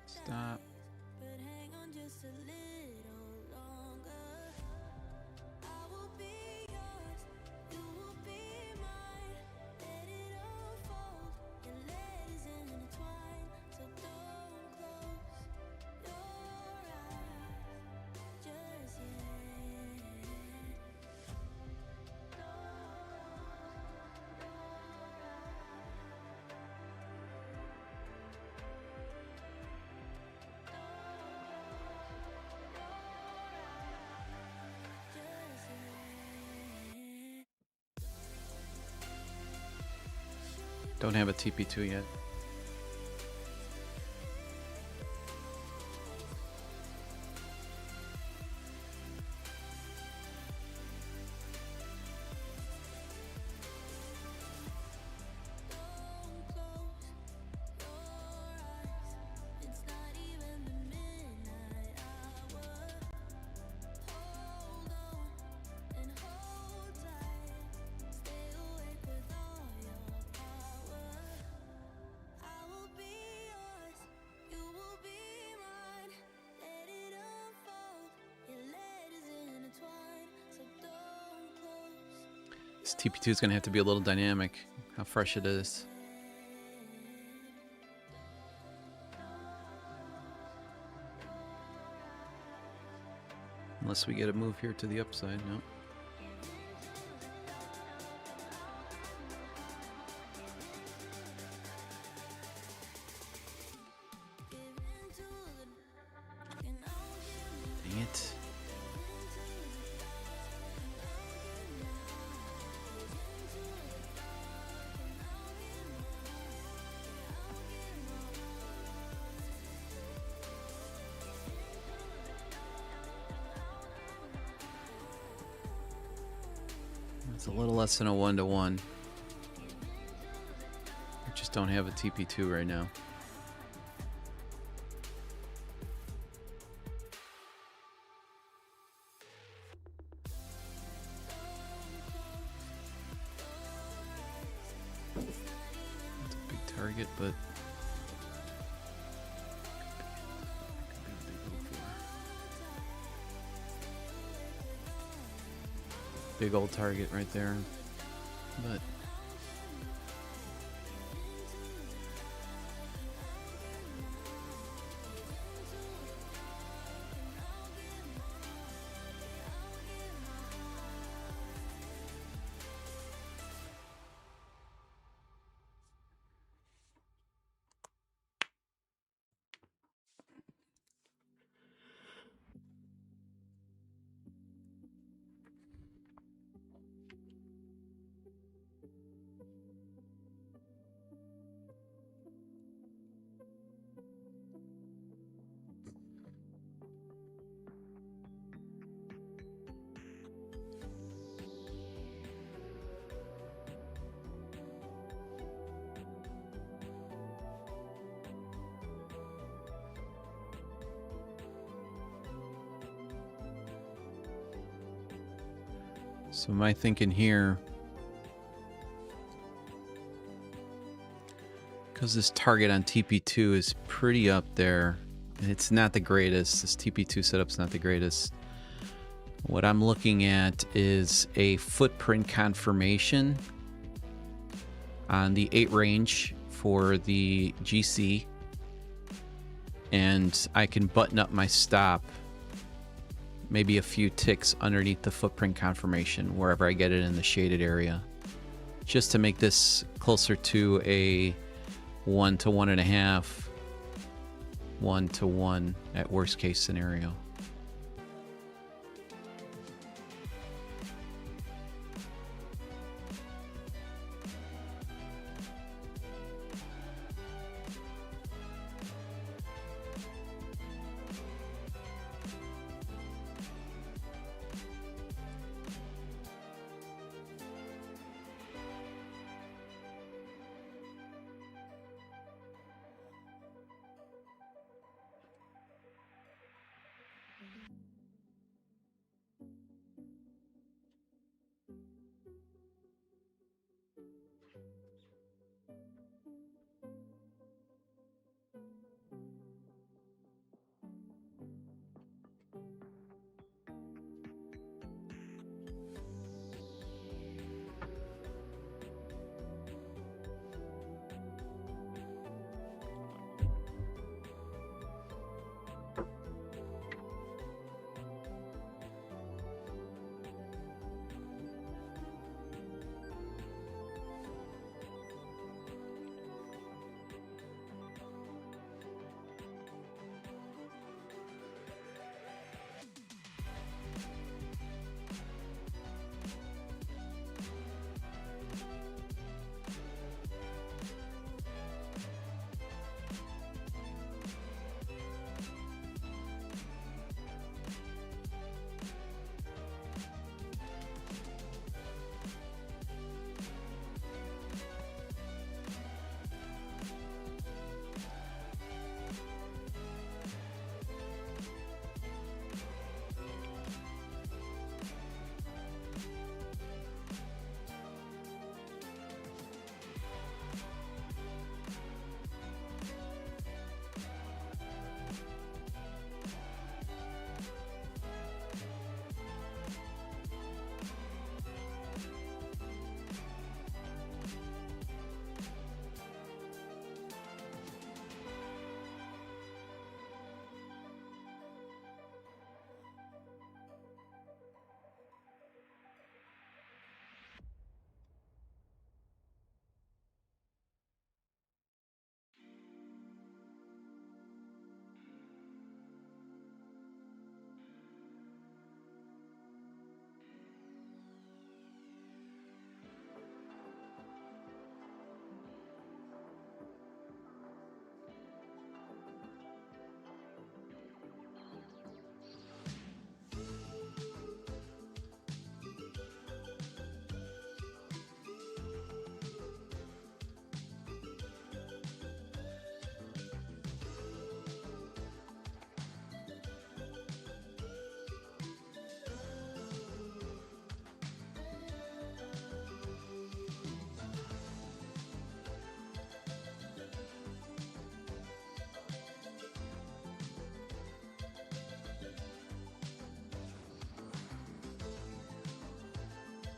Speaker 1: Stop. Don't have a TP2 yet. This TP2 is going to have to be a little dynamic, how fresh it is. Unless we get a move here to the upside, no. Dang it. It's a little less than a 1-to-1. I just don't have a TP2 right now. It's a big target, but big old target right there, but so my thinking here, because this target on TP2 is pretty up there, and it's not the greatest, this TP2 setup's not the greatest. What I'm looking at is a footprint confirmation on the 8 range for the GC, and I can button up my stop maybe a few ticks underneath the footprint confirmation wherever I get it in the shaded area, just to make this closer to a 1 to 1.5, 1 to 1 at worst case scenario.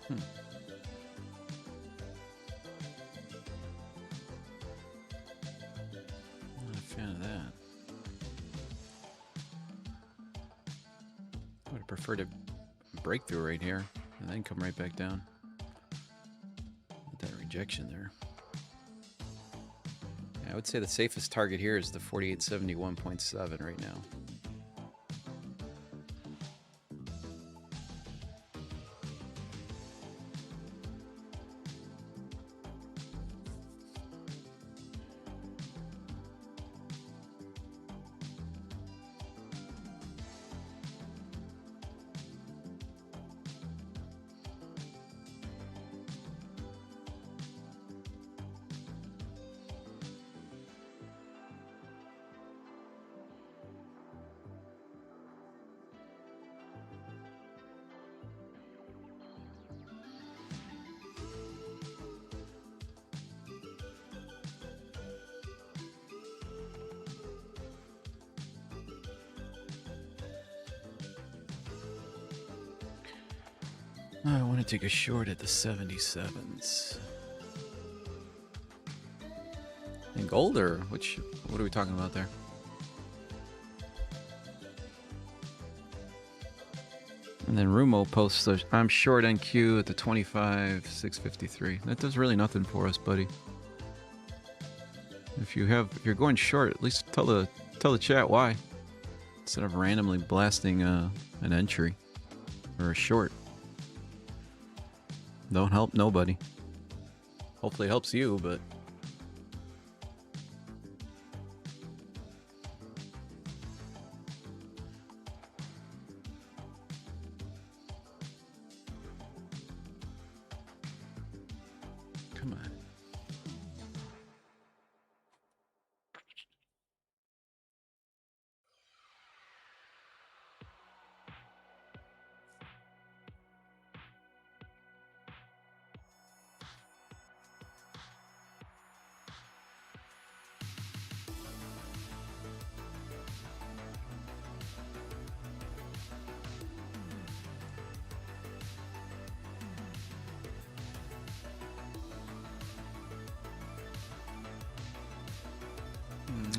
Speaker 1: Hmm. Not a fan of that. I would have preferred a breakthrough right here and then come right back down. With that rejection there. Yeah, I would say the safest target here is the 4871.7 right now. I want to take a short at the 77s. In gold, or what are we talking about there? And then Rumo posts, I'm short NQ at the 25,653. That does really nothing for us, buddy. If you're going short, at least tell the chat why, instead of randomly blasting an entry or a short. Don't help nobody. Hopefully it helps you, but come on.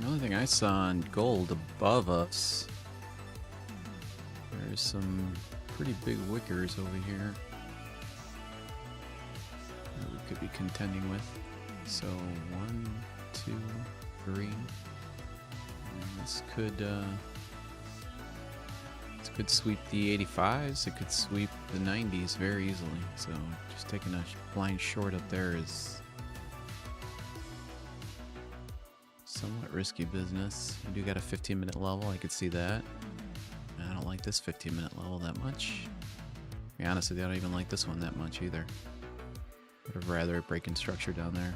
Speaker 1: The only thing I saw on gold above us, there's some pretty big wickers over here that we could be contending with. So 1, 2, 3. And this could sweep the 85s. It could sweep the 90s very easily. So just taking a blind short up there is somewhat risky business. You do got a 15-minute level. I could see that. I don't like this 15-minute level that much. To be honest with you, I don't even like this one that much either. Would have rather it breaking structure down there.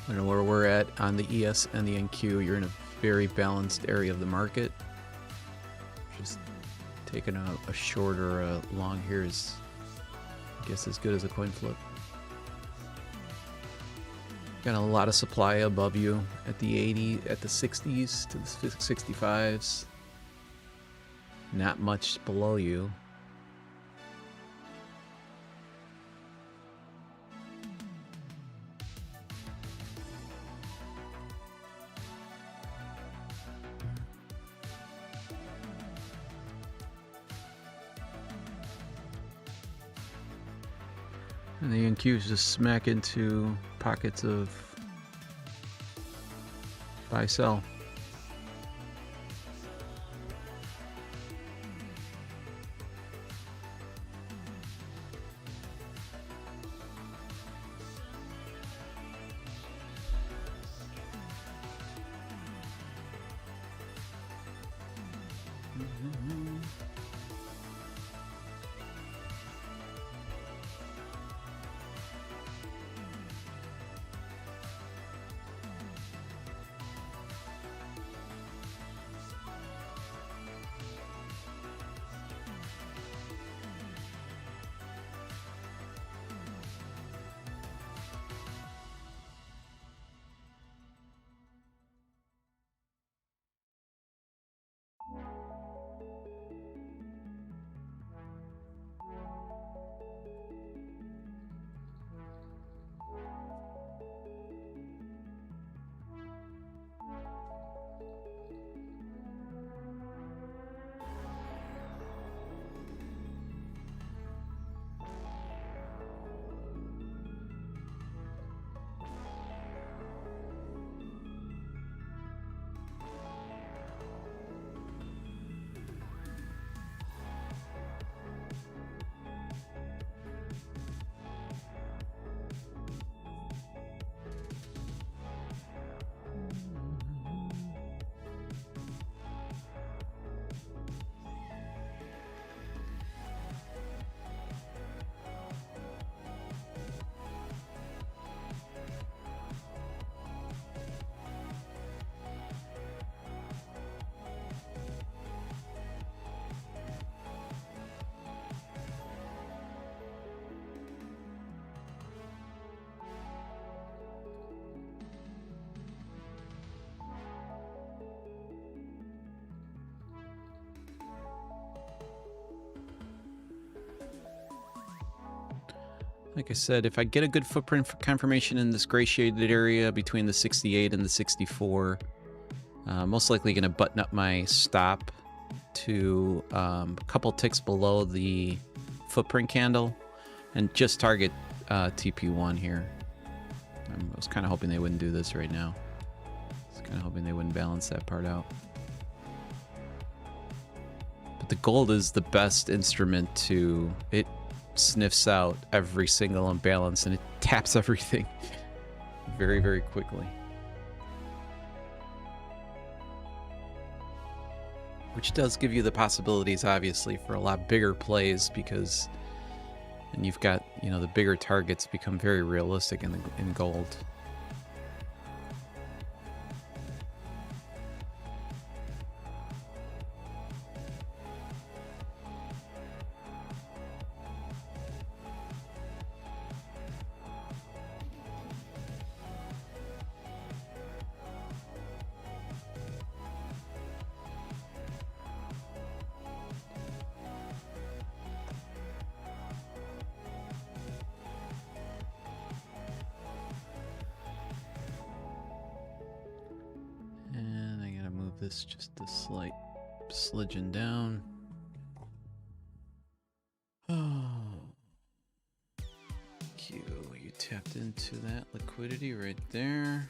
Speaker 1: I don't know where we're at on the ES and the NQ. You're in a very balanced area of the market. Just taking a short or a long here is, I guess, as good as a coin flip. Got a lot of supply above you at the 80, at the 60s to the 65s. Not much below you. And the NQs just smack into pockets of buy sell. Like I said, if I get a good footprint confirmation in this gray shaded area between the 68 and the 64, most likely going to button up my stop to a couple ticks below the footprint candle and just target TP1 here. I was kind of hoping they wouldn't do this right now. I was kind of hoping they wouldn't balance that part out. But the gold is the best instrument to... It sniffs out every single imbalance and it taps everything very, very quickly. Which does give you the possibilities, obviously, for a lot bigger plays because... And you've got, you know, the bigger targets become very realistic in gold. This just a slight slidging down. Oh, Q, you tapped into that liquidity right there.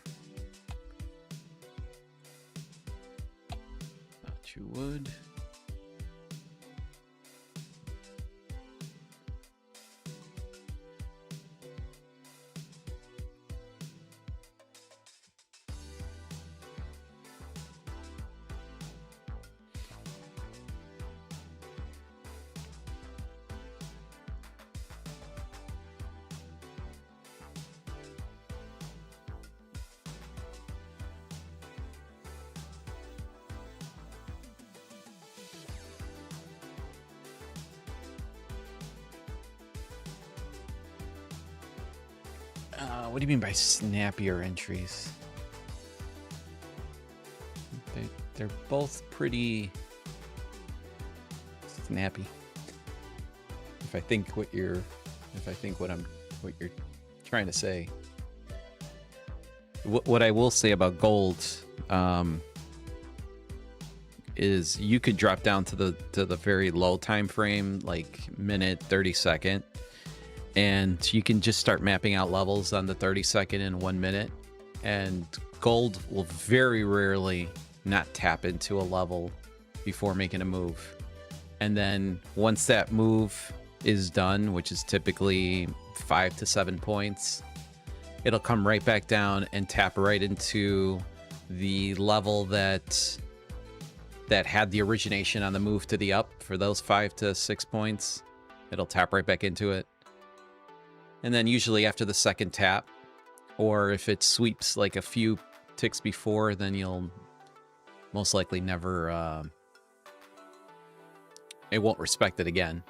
Speaker 1: Thought you would. What do you mean by snappier entries? They're both pretty snappy. If I think what you're trying to say. What I will say about gold is you could drop down to the very low time frame, like minute, 30 second, And you can just start mapping out levels on the 30-second and 1 minute. And gold will very rarely not tap into a level before making a move. And then once that move is done, which is typically 5 to 7 points, it'll come right back down and tap right into the level that had the origination on the move to the up for those 5 to 6 points. It'll tap right back into it. And then usually after the second tap, or if it sweeps like a few ticks before, then you'll most likely never, it won't respect it again.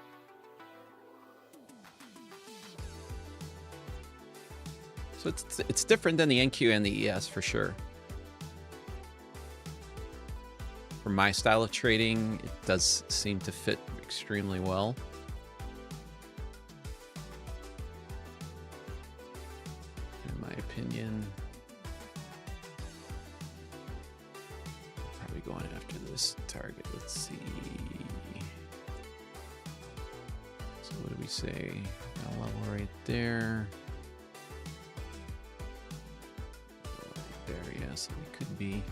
Speaker 1: So it's different than the NQ and the ES for sure. For my style of trading, it does seem to fit extremely well. In my opinion, probably going after this target. Let's see. So what do we say? A level right there. Right there, yeah, so it could be.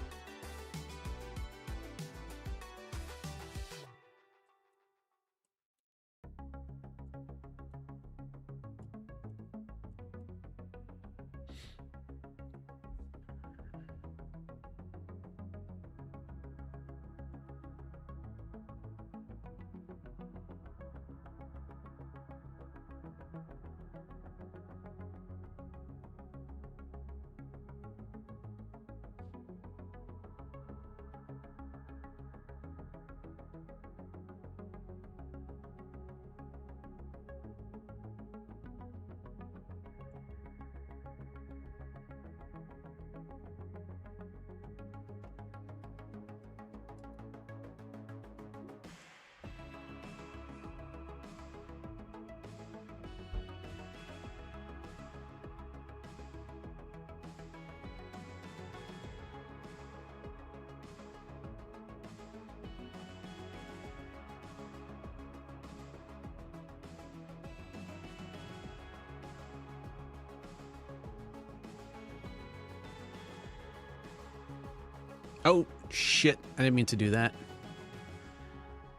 Speaker 1: Oh, shit. I didn't mean to do that.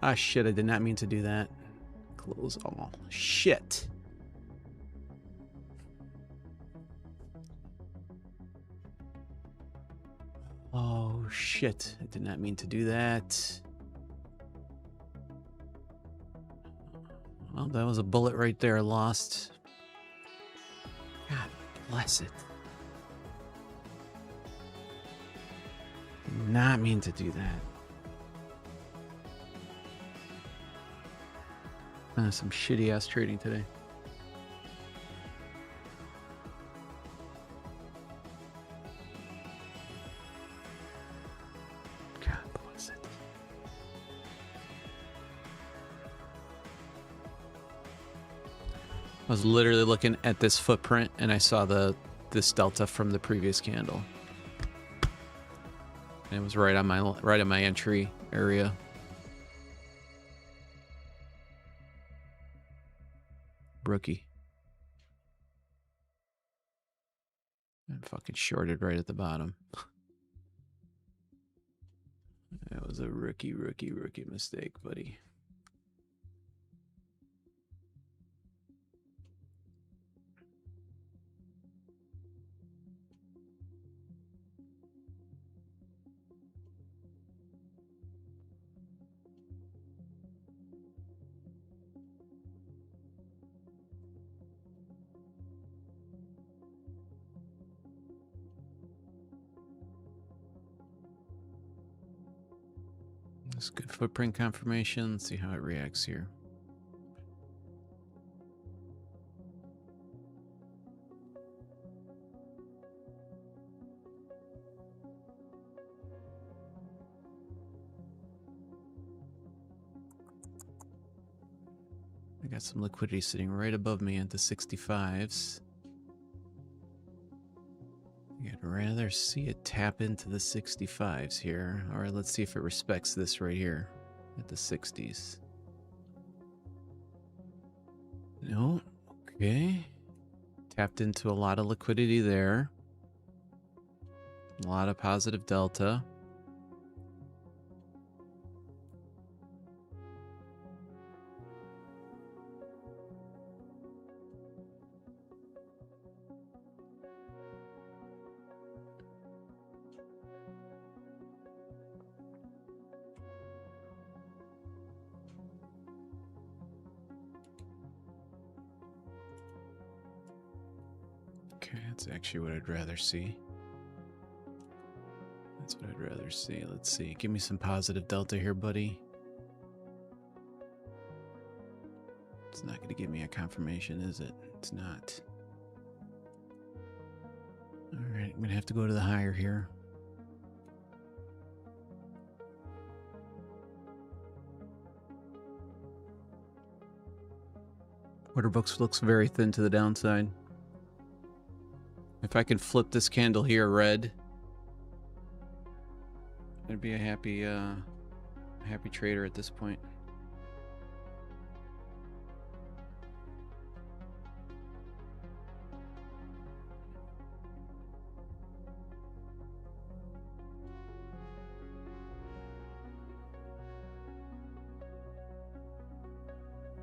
Speaker 1: Ah, shit. I did not mean to do that. Close all. Shit. Oh, shit. I did not mean to do that. Well, that was a bullet right there lost. God bless it. Did not mean to do that. Some shitty ass trading today. God bless it. I was literally looking at this footprint and I saw this delta from the previous candle. And it was right on my entry area. Rookie. And fucking shorted right at the bottom. That was a rookie mistake, buddy. That's good footprint confirmation. Let's see how it reacts here. I got some liquidity sitting right above me at the 65s. I'd rather see it tap into the 65s here. All right, let's see if it respects this right here at the 60s. No? Okay. Tapped into a lot of liquidity there. A lot of positive delta. Okay, that's actually what I'd rather see. That's what I'd rather see. Let's see. Give me some positive delta here, buddy. It's not going to give me a confirmation, is it? It's not. All right, I'm going to have to go to the higher here. Order books looks very thin to the downside. If I can flip this candle here red, I'd be a happy trader at this point.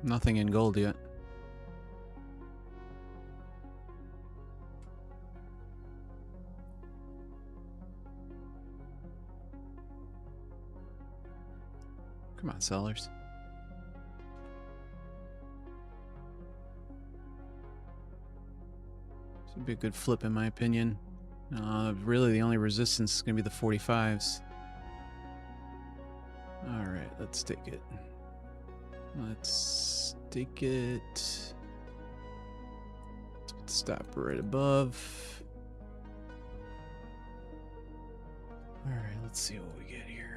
Speaker 1: Nothing in gold yet. Come on, sellers. This would be a good flip in my opinion. Really the only resistance is going to be the 45s. All right, let's take it. Let's take it. Let's put the stop right above. All right, let's see what we get here.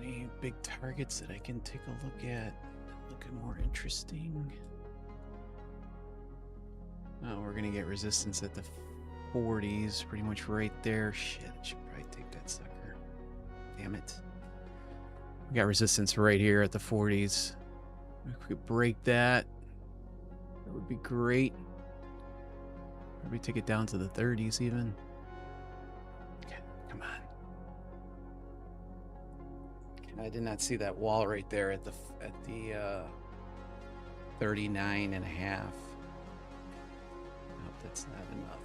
Speaker 1: Any big targets that I can take a look at? Looking more interesting. Oh, we're gonna get resistance at the 40s, pretty much right there. Shit, I should probably take that sucker. Damn it. We got resistance right here at the 40s. If we could break that, that would be great. Maybe take it down to the 30s even. Okay, come on. I did not see that wall right there at the 39 and a half. Nope, that's not enough.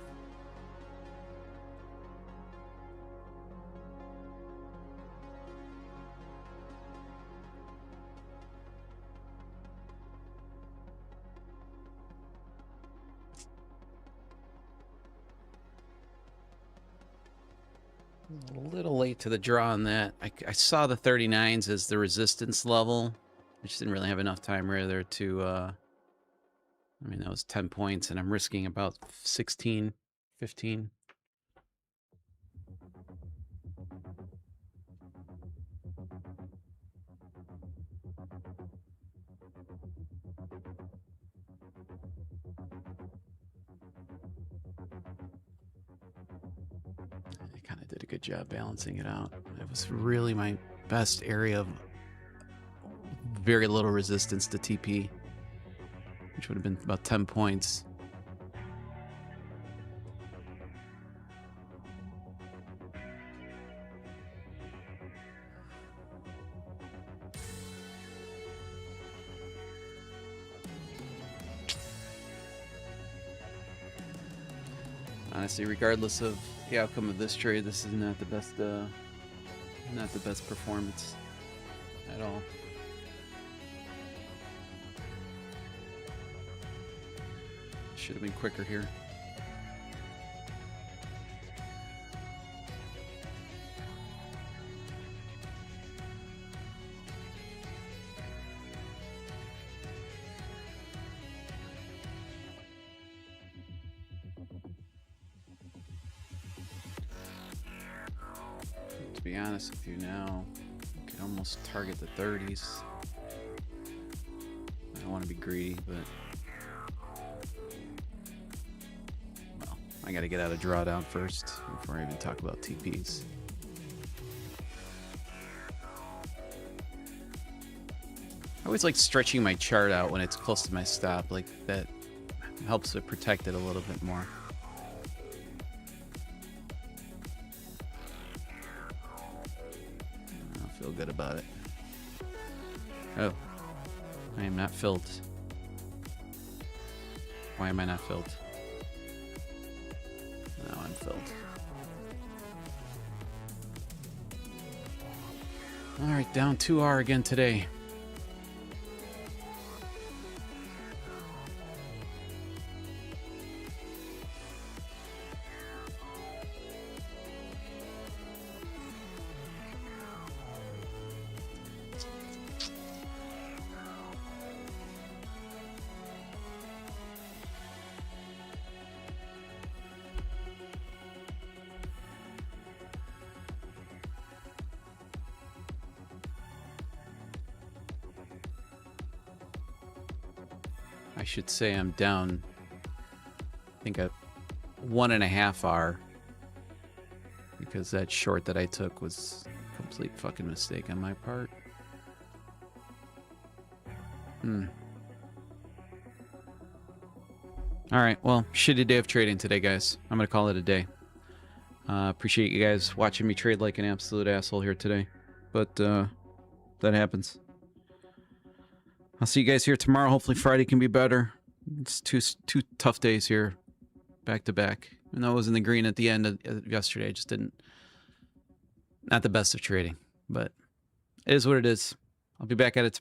Speaker 1: A little late to the draw on that. I saw the 39s as the resistance level. I just didn't really have enough time right there to, I mean, that was 10 points, and I'm risking about 16, 15. Did a good job balancing it out. It was really my best area of very little resistance to TP, which would have been about 10 points. Honestly, regardless of the outcome of this trade, this is not the best performance at all. Should have been quicker here. To be honest with you now, you can almost target the 30s. I don't want to be greedy, but well, I got to get out of drawdown first before I even talk about TPs. I always like stretching my chart out when it's close to my stop, like that. It helps it protect it a little bit more. I don't feel good about it. Oh, I am not filled. Why am I not filled? Now I'm filled. All right, down 2R again today. I should say I'm down, I think, a 1.5R, because that short that I took was a complete fucking mistake on my part. All right, well, shitty day of trading today, guys. I'm gonna call it a day. Appreciate you guys watching me trade like an absolute asshole here today, but that happens. I'll see you guys here tomorrow. Hopefully Friday can be better. It's two tough days here, back to back. Even though I was in the green at the end of yesterday, I just didn't. Not the best of trading, but it is what it is. I'll be back at it tomorrow.